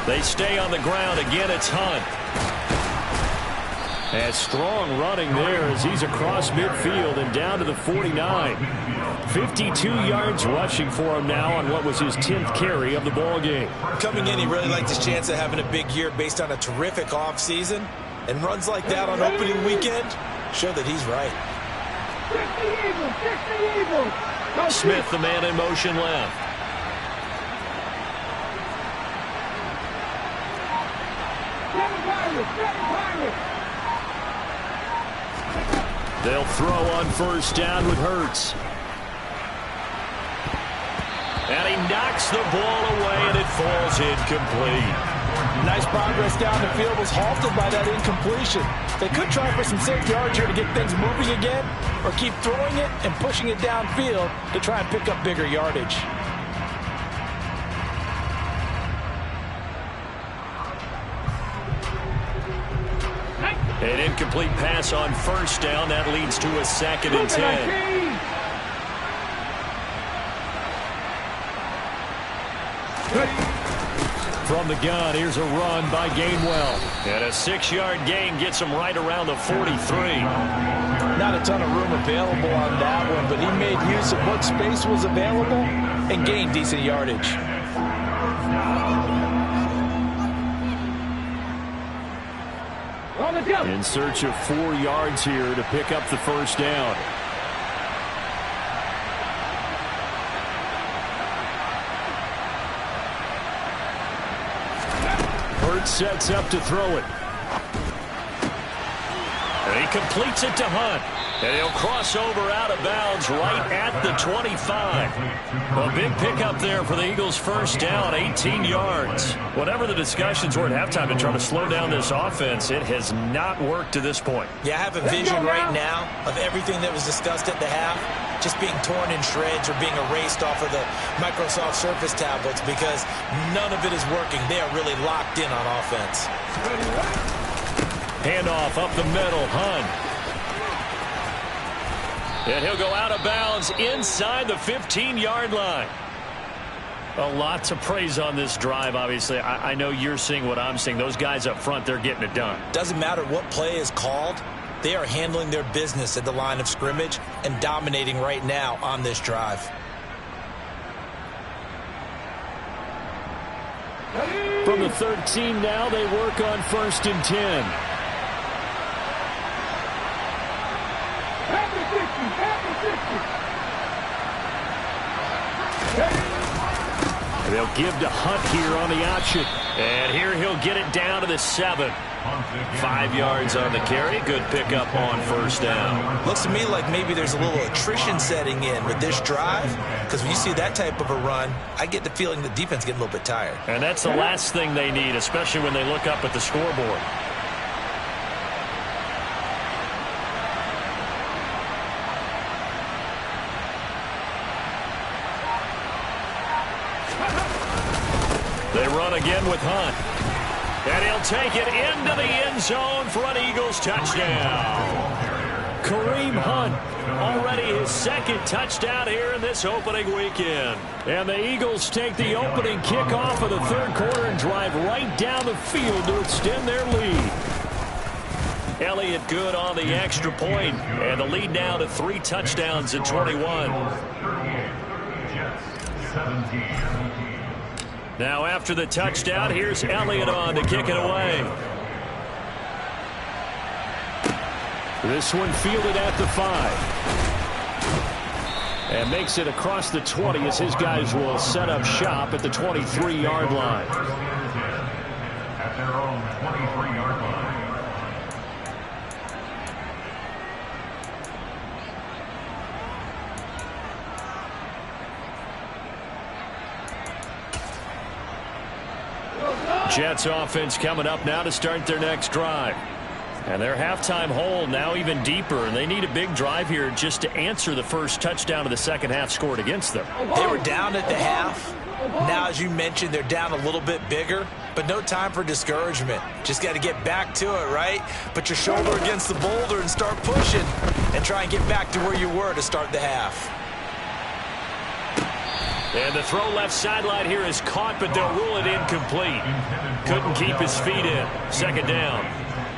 They stay on the ground. Again, it's Hunt. And strong running there as he's across midfield and down to the 49. 52 yards rushing for him now on what was his 10th carry of the ball game. Coming in, he really liked his chance of having a big year based on a terrific offseason. And runs like that on opening weekend show that he's right. Smith, the man in motion left. They'll throw on 1st down with Hurts. And he knocks the ball away, and it falls incomplete. Nice progress down the field, was halted by that incompletion. They could try for some safe yards here to get things moving again, or keep throwing it and pushing it downfield to try and pick up bigger yardage. An incomplete pass on 1st down. That leads to a 2nd and 10. From the gun, here's a run by Gainwell. And a 6-yard gain gets him right around the 43. Not a ton of room available on that one, but he made use of what space was available and gained decent yardage. In search of 4 yards here to pick up the 1st down. Hurts sets up to throw it. And he completes it to Hunt. And he'll cross over out of bounds right at the 25. A big pickup there for the Eagles' first down, 18 yards. Whatever the discussions were at halftime to try to slow down this offense, it has not worked to this point. Yeah, I have a vision right now of everything that was discussed at the half just being torn in shreds or being erased off of the Microsoft Surface tablets because none of it is working. They are really locked in on offense. Handoff up the middle, Hunt. And he'll go out of bounds inside the 15-yard line. A lot to praise on this drive, obviously. I know you're seeing what I'm seeing. Those guys up front, they're getting it done. Doesn't matter what play is called. They are handling their business at the line of scrimmage and dominating right now on this drive. From the 13 now, they work on 1st and 10. They'll give to Hunt here on the option. And here he'll get it down to the 7. 5 yards on the carry. Good pickup on 1st down. Looks to me like maybe there's a little attrition setting in with this drive, because when you see that type of a run, I get the feeling the defense getting a little bit tired. And that's the last thing they need, especially when they look up at the scoreboard. They run again with Hunt. And he'll take it into the end zone for an Eagles touchdown. Kareem Hunt, already his 2nd touchdown here in this opening weekend. And the Eagles take the opening kickoff of the 3rd quarter and drive right down the field to extend their lead. Elliott good on the extra point, and the lead now to 3 touchdowns at 21. Now after the touchdown, here's Elliott on to kick it away. This one fielded at the 5. And makes it across the 20 as his guys will set up shop at the 23-yard line. At their own 23-yard line. Jets offense coming up now to start their next drive. And their halftime hole now even deeper, and they need a big drive here just to answer the first touchdown of the second half scored against them. They were down at the half. Now, as you mentioned, they're down a little bit bigger, but no time for discouragement. Just got to get back to it, right? Put your shoulder against the boulder and start pushing and try and get back to where you were to start the half. And the throw left sideline here is caught, but they'll rule it incomplete. Couldn't keep his feet in. 2nd down.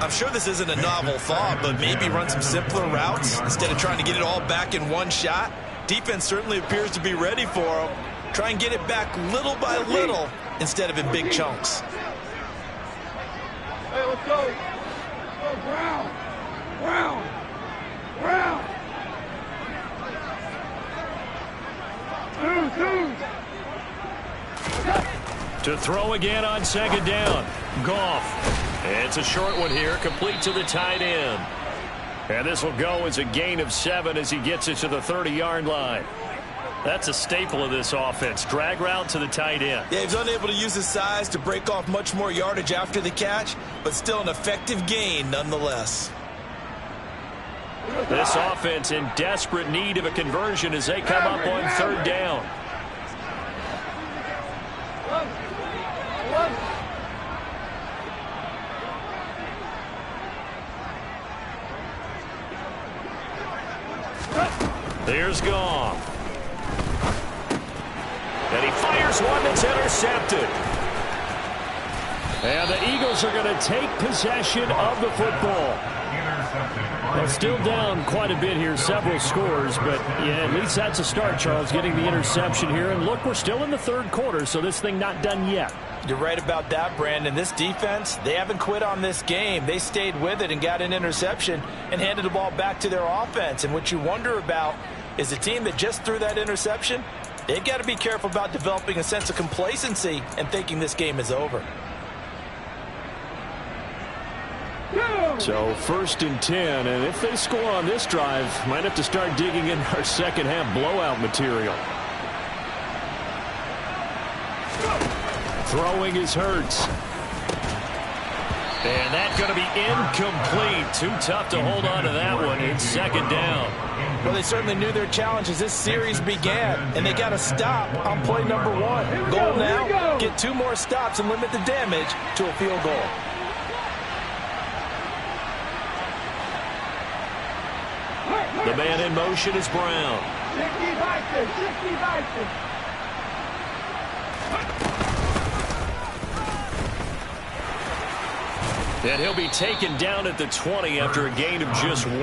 I'm sure this isn't a novel thought, but maybe run some simpler routes instead of trying to get it all back in one shot. Defense certainly appears to be ready for them. Try and get it back little by little instead of in big chunks. Hey, let's go. Let's go, Brown. Brown. Brown. To throw again on 2nd down. Goff. It's a short one here, complete to the tight end. And this will go as a gain of 7 as he gets it to the 30-yard line. That's a staple of this offense. Drag route to the tight end. Yeah, he's unable to use his size to break off much more yardage after the catch, but still an effective gain nonetheless. This offense in desperate need of a conversion as they come up on 3rd down. There's Goff. And he fires one that's intercepted. And the Eagles are going to take possession of the football. They're still down quite a bit here, several scores, but yeah, at least that's a start, Charles, getting the interception here. And look, we're still in the 3rd quarter, so this thing not done yet. You're right about that, Brandon. This defense, they haven't quit on this game. They stayed with it and got an interception and handed the ball back to their offense. And what you wonder about is the team that just threw that interception, they've got to be careful about developing a sense of complacency and thinking this game is over. So 1st and 10, and if they score on this drive, might have to start digging in our second half blowout material. Throwing is Hurts. And that's going to be incomplete. Too tough to hold on to that one. It's 2nd down. Well, they certainly knew their challenge as this series began, and they got to stop on play number 1. Goal now, get 2 more stops and limit the damage to a field goal. The man in motion is Brown. And he'll be taken down at the 20 after a gain of just 1.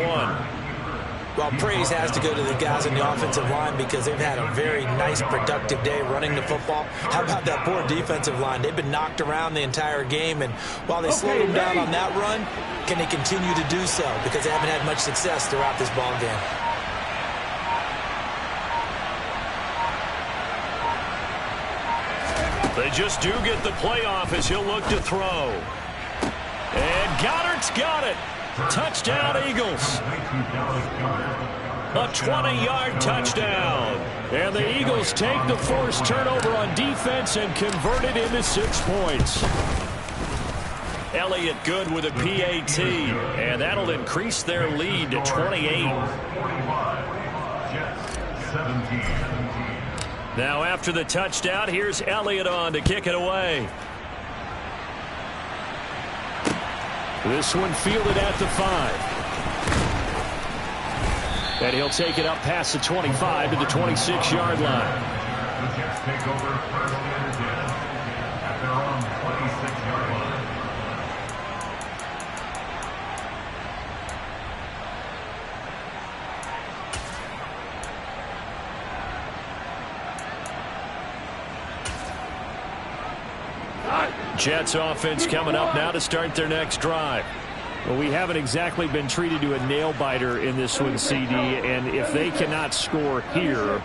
Well, praise has to go to the guys in the offensive line because they've had a very nice, productive day running the football. How about that poor defensive line? They've been knocked around the entire game, and while they slowed them down on that run, can they continue to do so? Because they haven't had much success throughout this ball game. They just do get the playoff as he'll look to throw. And Goddard's got it. Touchdown, Eagles. A 20-yard touchdown. And the Eagles take the forced turnover on defense and convert it into 6 points. Elliott good with a PAT. And that'll increase their lead to 28. Now after the touchdown, here's Elliott on to kick it away. This one fielded at the 5. And he'll take it up past the 25 to the 26-yard line. The Jets take over 1st and 10 at their own 26-yard line. Jets offense coming up now to start their next drive. Well, we haven't exactly been treated to a nail-biter in this one, CD, and if they cannot score here,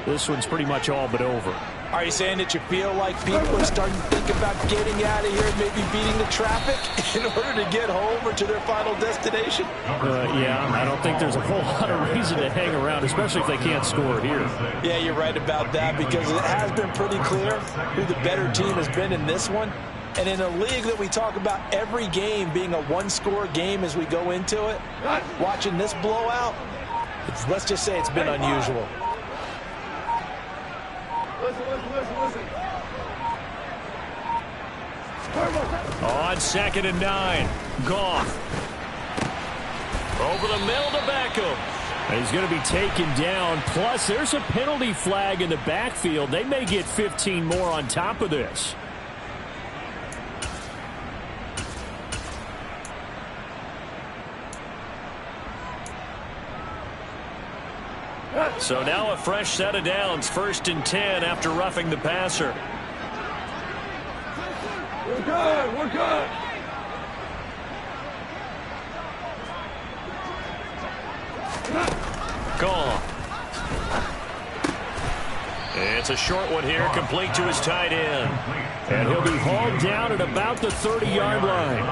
this one's pretty much all but over. Are you saying that you feel like people are starting to think about getting out of here and maybe beating the traffic in order to get home or to their final destination? Yeah, I don't think there's a whole lot of reason to hang around, especially if they can't score here. Yeah, you're right about that because it has been pretty clear who the better team has been in this one. And in a league that we talk about every game being a one-score game as we go into it, watching this blowout, let's just say it's been unusual. Listen. On 2nd and 9, Goff. Over the middle to Beckham. He's going to be taken down. Plus, there's a penalty flag in the backfield. They may get 15 more on top of this. So now a fresh set of downs, 1st and 10 after roughing the passer. We're good. Gone. It's a short one here, complete to his tight end. And he'll be hauled down at about the 30-yard line.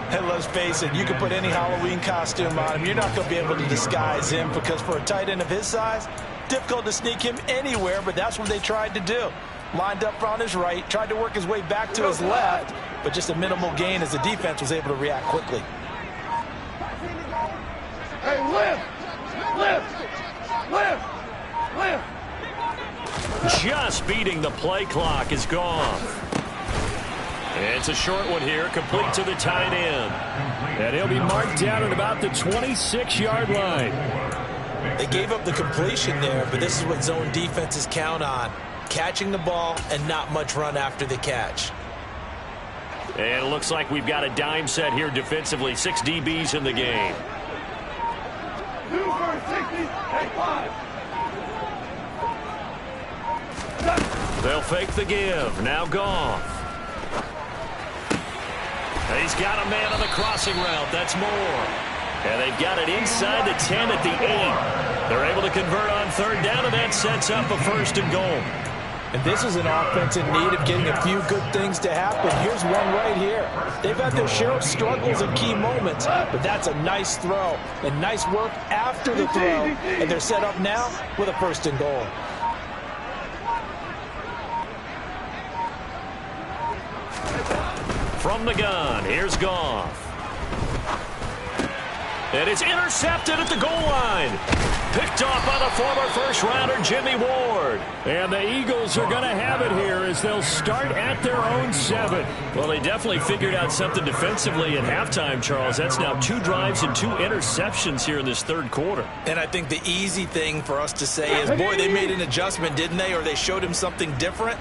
And let's face it, you can put any Halloween costume on him. You're not going to be able to disguise him because for a tight end of his size, difficult to sneak him anywhere, but that's what they tried to do. Lined up on his right, tried to work his way back to his left, but just a minimal gain as the defense was able to react quickly. Hey, lift! Just beating the play clock is gone. It's a short one here, complete to the tight end. And he'll be marked down at about the 26-yard line. They gave up the completion there, but this is what zone defenses count on. Catching the ball and not much run after the catch. And it looks like we've got a dime set here defensively. 6 DBs in the game. 2 for 60, take 5. They'll fake the give. Now Goff. He's got a man on the crossing route. That's more. And they've got it inside the 10 at the 8. They're able to convert on 3rd down, and that sets up a 1st and goal. And this is an offense in need of getting a few good things to happen. Here's one right here. They've had their share of struggles in key moments, but that's a nice throw and nice work after the throw. And they're set up now with a 1st and goal. From the gun, here's Goff. And it's intercepted at the goal line. Picked off by the former first-rounder Jimmy Ward. And the Eagles are going to have it here as they'll start at their own 7. Well, they definitely figured out something defensively at halftime, Charles. That's now 2 drives and 2 interceptions here in this 3rd quarter. And I think the easy thing for us to say is, boy, they made an adjustment, didn't they? Or they showed him something different.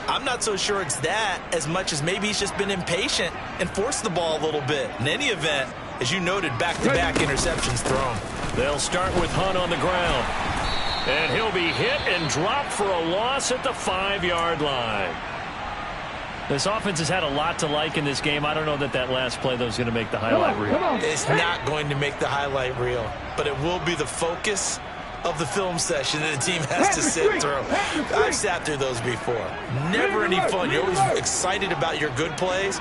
I'm not so sure it's that as much as maybe he's just been impatient and forced the ball a little bit. In any event, as you noted, back-to-back interceptions thrown. They'll start with Hunt on the ground. And he'll be hit and dropped for a loss at the 5-yard line. This offense has had a lot to like in this game. I don't know that last play, though, is going to make the highlight reel. It's not going to make the highlight reel, but it will be the focus of the film session that the team has to sit through. I've sat through those before. Never any fun. You're always excited about your good plays,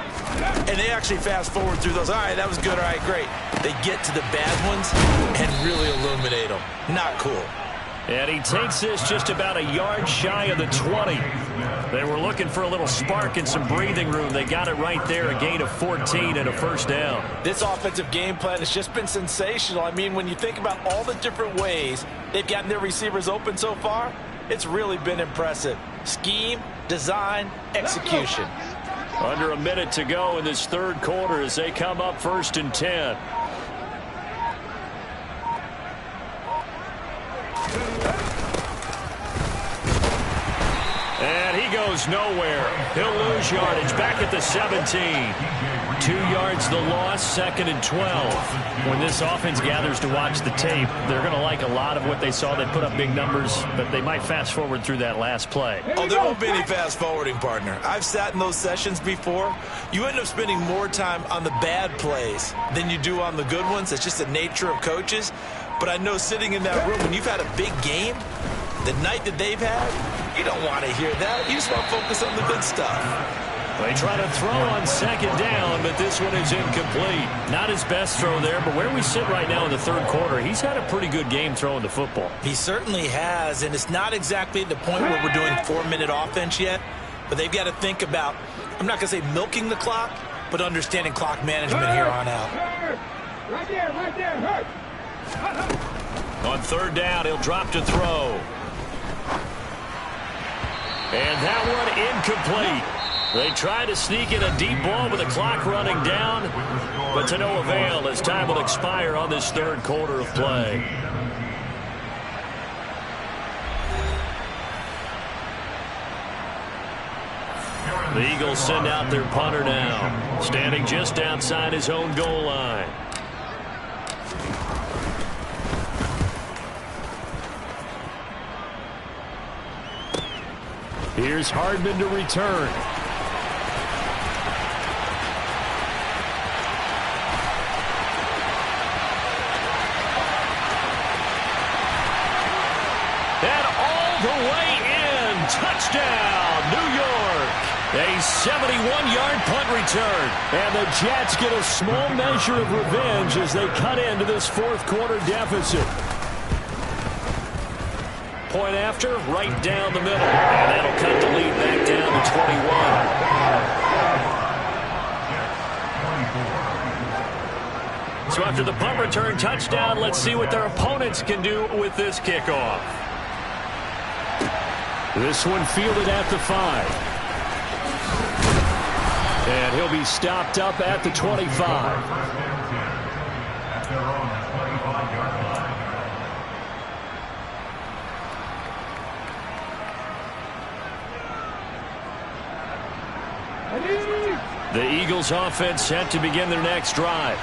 and they actually fast forward through those. All right, that was good. All right, great. They get to the bad ones and really illuminate them. Not cool. And he takes this just about a yard shy of the 20. They were looking for a little spark and some breathing room. They got it right there, a gain of 14 and a 1st down. This offensive game plan has just been sensational. I mean, when you think about all the different ways they've gotten their receivers open so far, it's really been impressive. Scheme, design, execution. Under a minute to go in this 3rd quarter as they come up 1st and 10. And he goes nowhere. He'll lose yardage back at the 17. 2 yards the loss, 2nd and 12. When this offense gathers to watch the tape, they're going to like a lot of what they saw. They put up big numbers, but they might fast forward through that last play. Oh, there won't be any fast forwarding, partner. I've sat in those sessions before. You end up spending more time on the bad plays than you do on the good ones. It's just the nature of coaches. But I know sitting in that room, when you've had a big game, the night that they've had, you don't want to hear that. You just want to focus on the good stuff. They try to throw on 2nd down, but this one is incomplete. Not his best throw there, but where we sit right now in the 3rd quarter, he's had a pretty good game throwing the football. He certainly has, and it's not exactly at the point where we're doing 4-minute offense yet, but they've got to think about, I'm not going to say milking the clock, but understanding clock management here on out. Right there, On 3rd down, he'll drop to throw. And that one incomplete. They try to sneak in a deep ball with the clock running down, but to no avail as time will expire on this 3rd quarter of play. The Eagles send out their punter now, standing just outside his own goal line. Here's Hardman to return. And all the way in. Touchdown, New York. A 71-yard punt return. And the Jets get a small measure of revenge as they cut into this 4th quarter deficit. Point after, right down the middle. And that'll cut the lead back down to 21. So after the punt return touchdown, let's see what their opponents can do with this kickoff. This one fielded at the 5. And he'll be stopped up at the 25. The Eagles offense set to begin their next drive.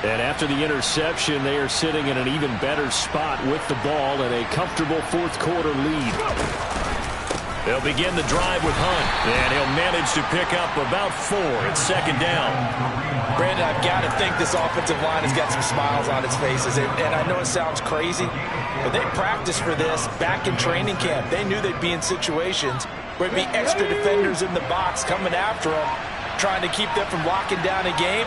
And after the interception, they are sitting in an even better spot with the ball and a comfortable 4th quarter lead. They'll begin the drive with Hunt, and he'll manage to pick up about 4 at 2nd down. Brandon, I've got to think this offensive line has got some smiles on its faces. And I know it sounds crazy, but they practiced for this back in training camp. They knew they'd be in situations where there'd be extra defenders in the box coming after them, trying to keep them from locking down a game.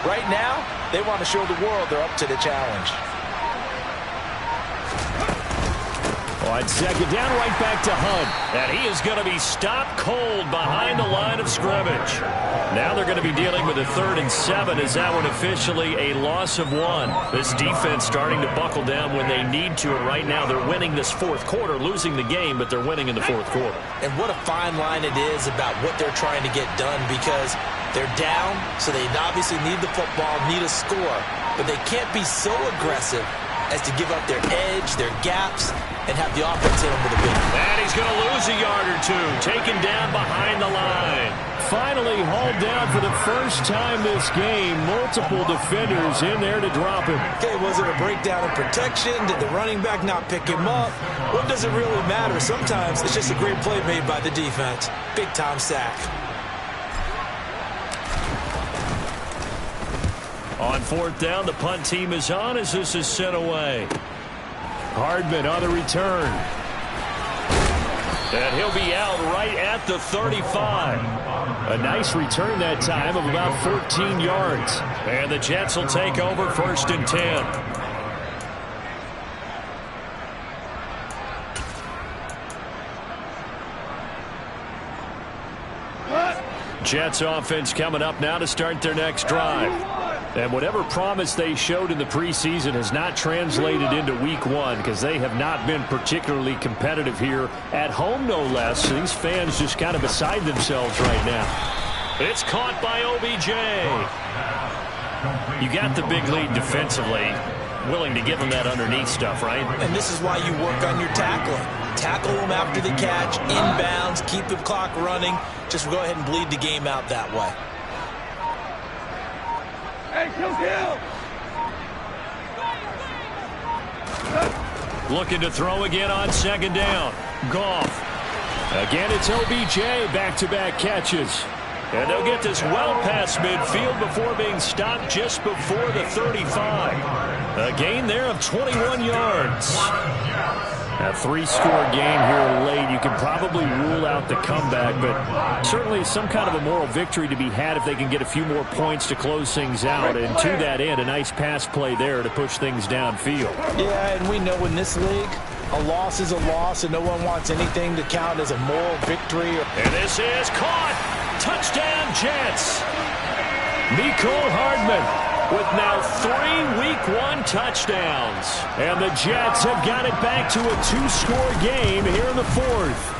Right now, they want to show the world they're up to the challenge. On second down, right back to Hunt. And he is going to be stopped cold behind the line of scrimmage. Now they're going to be dealing with a 3rd and 7 as that one officially a loss of 1. This defense starting to buckle down when they need to, and right now they're winning this 4th quarter, losing the game, but they're winning in the 4th quarter. And what a fine line it is about what they're trying to get done, because they're down, so they obviously need the football, need a score, but they can't be so aggressive as to give up their edge, their gaps, and have the offense hit him with a big one. And he's going to lose a yard or 2, taken down behind the line. Finally hauled down for the first time this game. Multiple defenders in there to drop him. Okay, was it a breakdown in protection? Did the running back not pick him up? What does it really matter? Sometimes it's just a great play made by the defense. Big-time sack. On 4th down, the punt team is on as this is sent away. Hardman on the return. And he'll be out right at the 35. A nice return that time of about 14 yards. And the Jets will take over 1st and 10. Jets offense coming up now to start their next drive. And whatever promise they showed in the preseason has not translated into week 1, because they have not been particularly competitive here at home, no less. So these fans just kind of beside themselves right now. It's caught by OBJ. You got the big lead defensively. Willing to give them that underneath stuff, right? And this is why you work on your tackling. Tackle them after the catch, inbounds, keep the clock running. Just go ahead and bleed the game out that way. Hey, kill. Looking to throw again on 2nd down. Goff. Again, it's OBJ, back-to-back catches. And they'll get this well past midfield before being stopped just before the 35. A gain there of 21 yards. A 3-score game here late. You can probably rule out the comeback, but certainly some kind of a moral victory to be had if they can get a few more points to close things out. And to that end, a nice pass play there to push things downfield. Yeah, and we know in this league, a loss is a loss, and no one wants anything to count as a moral victory. And this is caught. Touchdown, Jets. Mecole Hardman with now 3 Week 1 touchdowns. And the Jets have got it back to a 2-score game here in the 4th.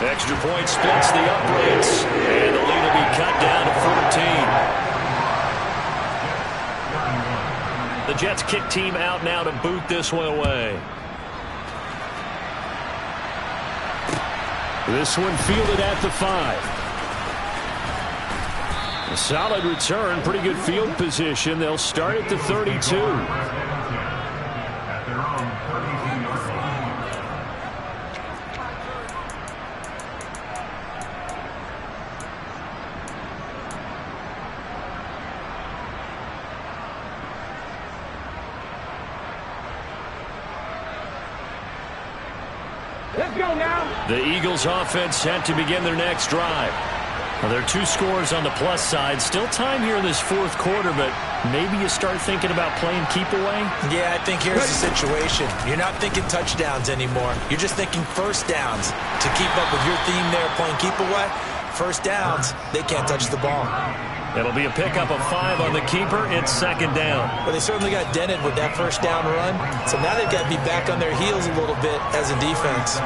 Extra point splits the uprights. And the lead will be cut down to 14. The Jets kick team out now to boot this one away. This one fielded at the 5. A solid return, pretty good field position. They'll start at the 32. At their own 32-yard line. Let's go now. The Eagles offense set to begin their next drive. Well, there are 2 scores on the plus side. Still time here in this 4th quarter, but maybe you start thinking about playing keep away? Yeah, I think here's the situation. You're not thinking touchdowns anymore. You're just thinking first downs. To keep up with your theme there, playing keep away, first downs, they can't touch the ball. It'll be a pickup of 5 on the keeper. It's 2nd down. But they certainly got dented with that first down run. So now they've got to be back on their heels a little bit as a defense.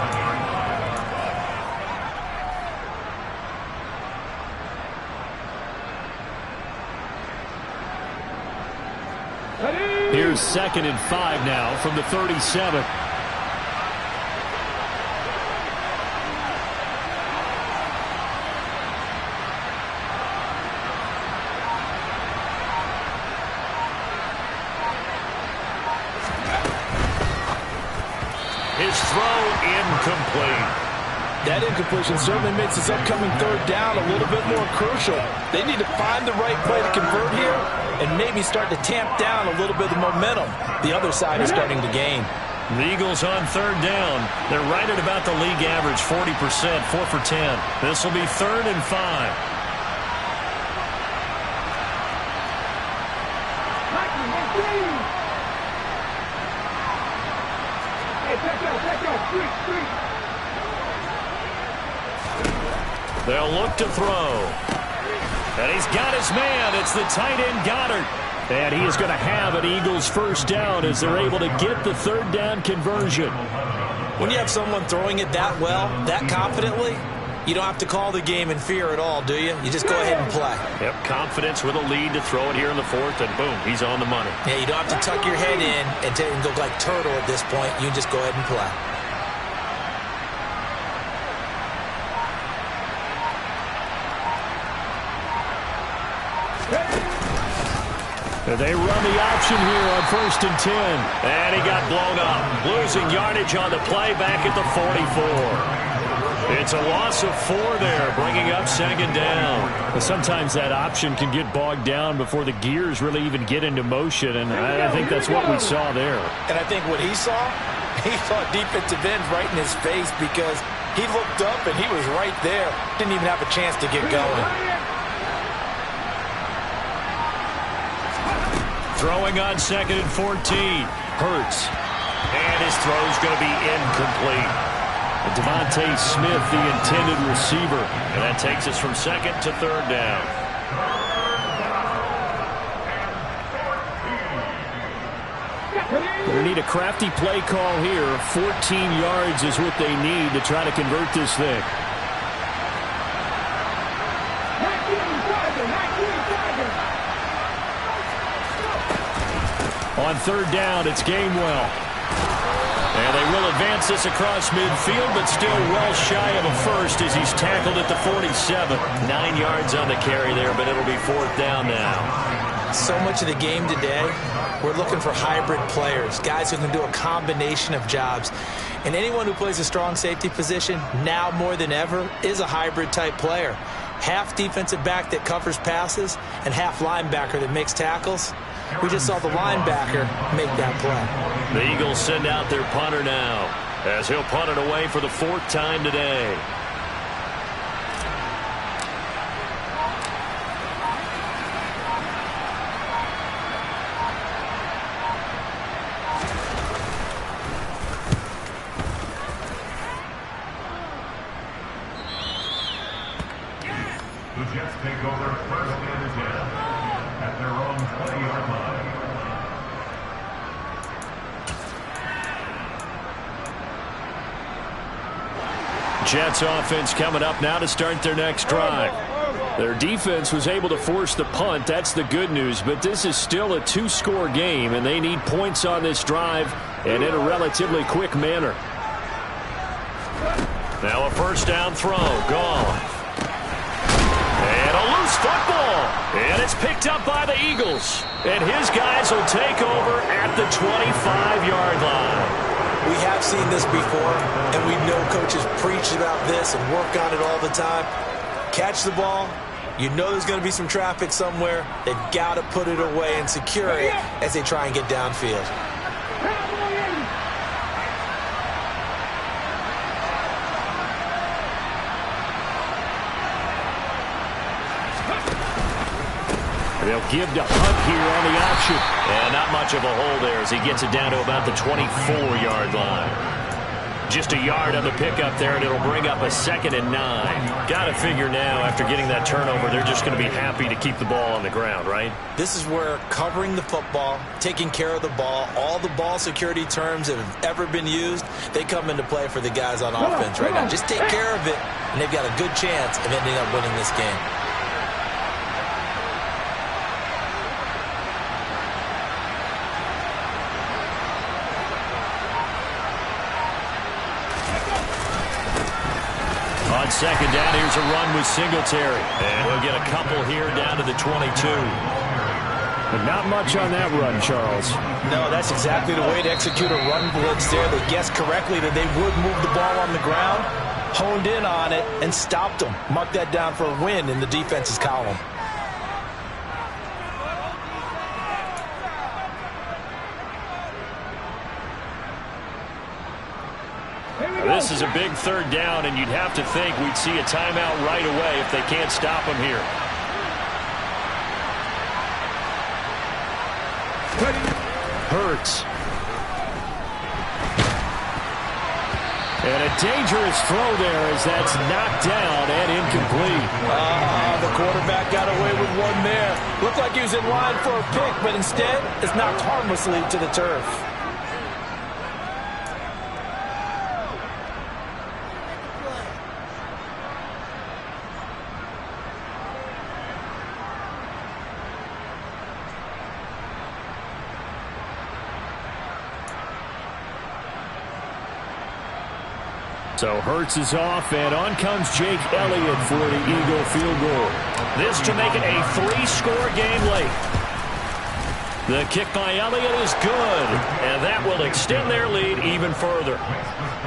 Here's 2nd and 5 now from the 37. His throw incomplete. That incompletion certainly makes this upcoming 3rd down a little bit more crucial. They need to find the right play to convert here and maybe start to tamp down a little bit of momentum the other side is starting to gain. The Eagles on third down. They're right at about the league average, 40%, 4 for 10. This will be 3rd and 5. They'll look to throw. And he's got his man. It's the tight end Goddard. And he is going to have an Eagles first down as they're able to get the 3rd down conversion. When you have someone throwing it that well, that confidently, you don't have to call the game in fear at all, do you? You just go ahead and play. Yep, confidence with a lead to throw it here in the 4th, and boom, he's on the money. Yeah, you don't have to tuck your head in and go like turtle at this point. You can just go ahead and play. They run the option here on 1st and 10. And he got blown up. Losing yardage on the play back at the 44. It's a loss of 4 there, bringing up 2nd down. Well, sometimes that option can get bogged down before the gears really even get into motion, and I think that's what we saw there. And I think what he saw defensive end right in his face because he looked up and he was right there. Didn't even have a chance to get going. Throwing on 2nd and 14. Hurts. And his throw's going to be incomplete. Devontae Smith, the intended receiver. And that takes us from 2nd to 3rd down. They need a crafty play call here. 14 yards is what they need to try to convert this thing. On 3rd down, it's Gainwell. And they will advance this across midfield, but still well shy of a first as he's tackled at the 47. 9 yards on the carry there, but it'll be 4th down now. So much of the game today, we're looking for hybrid players, guys who can do a combination of jobs. And anyone who plays a strong safety position, now more than ever, is a hybrid-type player. Half defensive back that covers passes and half linebacker that makes tackles. We just saw the linebacker make that play. The Eagles send out their punter now as he'll punt it away for the 4th time today. The Jets take over 1st and 10 at their own 20-yard line. Jets offense coming up now to start their next drive. Their defense was able to force the punt. That's the good news. But this is still a 2-score game, and they need points on this drive and in a relatively quick manner. Now a 1st down throw. Gone. And a loose football. And it's picked up by the Eagles. And his guys will take over at the 25-yard line. We have seen this before, and we know coaches preach about this and work on it all the time. Catch the ball. You know there's going to be some traffic somewhere. They've got to put it away and secure it as they try and get downfield. They'll give to Hunt here on the option. And not much of a hole there as he gets it down to about the 24-yard line. Just a yard on the pickup there, and it'll bring up a 2nd and 9. Got to figure now, after getting that turnover, they're just going to be happy to keep the ball on the ground, right? This is where covering the football, taking care of the ball, all the ball security terms that have ever been used, they come into play for the guys on offense right now. Just take care of it, and they've got a good chance of ending up winning this game. On 2nd down, here's a run with Singletary. And we'll get a couple here down to the 22. But not much on that run, Charles. No, that's exactly the way to execute a run blitz there. They guessed correctly that they would move the ball on the ground, honed in on it, and stopped them. Mark that down for a win in the defense's column. Now, this is a big third down, and you'd have to think we'd see a timeout right away if they can't stop him here. Hurts. And a dangerous throw there as that's knocked down and incomplete. The quarterback got away with one there. Looked like he was in line for a pick, but instead it's knocked harmlessly to the turf. So Hurts is off, and on comes Jake Elliott for the Eagle field goal. This to make it a 3-score game late. The kick by Elliott is good, and that will extend their lead even further.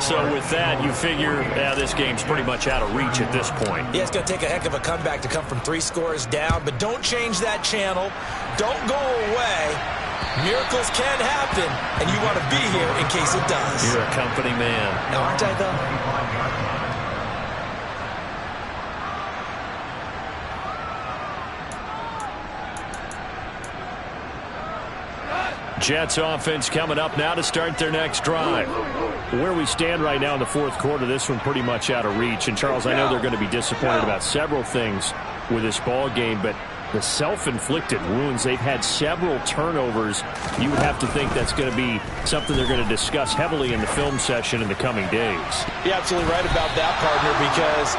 So with that, you figure this game's pretty much out of reach at this point. Yeah, it's going to take a heck of a comeback to come from 3 scores down, but don't change that channel. Don't go away. Miracles can happen, and you want to be here in case it does. You're a company man. Now, aren't I, though? Jets offense coming up now to start their next drive. Where we stand right now in the fourth quarter, this one pretty much out of reach. And, Charles, I know they're going to be disappointed about several things with this ball game, but the self-inflicted wounds, they've had several turnovers. You would have to think that's going to be something they're going to discuss heavily in the film session in the coming days. You're absolutely right about that, partner, because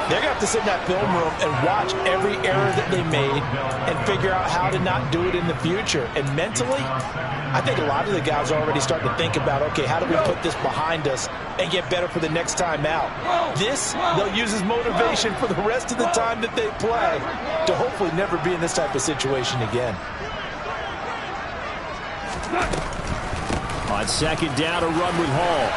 they're going to have to sit in that film room and watch every error that they made and figure out how to not do it in the future. And mentally, I think a lot of the guys are already starting to think about, okay, how do we put this behind us and get better for the next time out? This, they'll use as motivation for the rest of the time that they play to hopefully never be in this type of situation again. On second down, a run with Hall.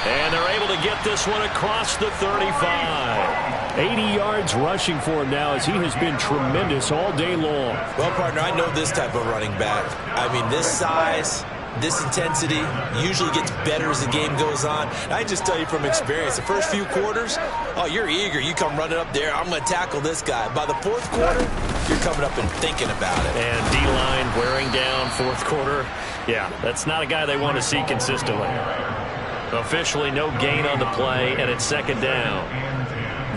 And they're able to get this one across the 35. 80 yards rushing for him now as he has been tremendous all day long. Well, partner, I know this type of running back. I mean, this size, this intensity usually gets better as the game goes on. I just tell you from experience, the first few quarters, oh, you're eager. You come running up there, I'm going to tackle this guy. By the fourth quarter, you're coming up and thinking about it. And D-line wearing down fourth quarter. Yeah, that's not a guy they want to see consistently. Officially no gain on the play, and it's second down.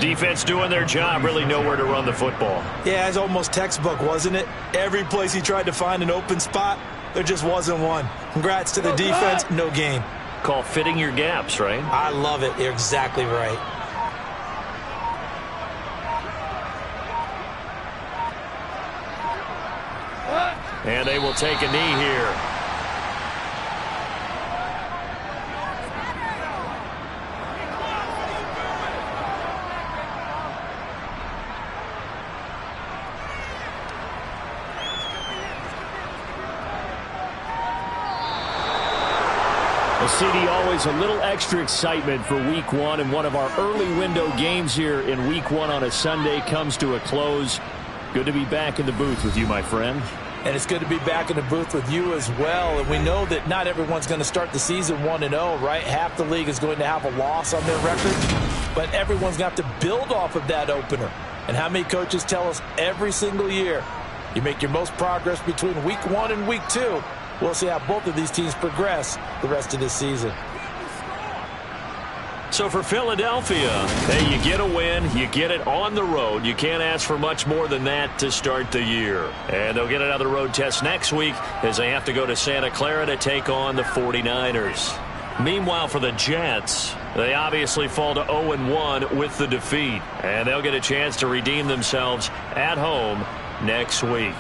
Defense doing their job, really nowhere to run the football. Yeah, it's almost textbook, wasn't it? Every place he tried to find an open spot, there just wasn't one. Congrats to the defense, no gain. Call fitting your gaps, right? I love it. You're exactly right. And they will take a knee here. CD, always a little extra excitement for week one, and one of our early window games here in week one on a Sunday comes to a close. Good to be back in the booth with you, my friend. And it's good to be back in the booth with you as well. And we know that not everyone's going to start the season 1-0, right? Half the league is going to have a loss on their record, but everyone's going to have to build off of that opener. And how many coaches tell us every single year, you make your most progress between week one and week two. We'll see how both of these teams progress the rest of this season. So for Philadelphia, hey, you get a win, you get it on the road. You can't ask for much more than that to start the year. And they'll get another road test next week as they have to go to Santa Clara to take on the 49ers. Meanwhile, for the Jets, they obviously fall to 0-1 with the defeat. And they'll get a chance to redeem themselves at home next week.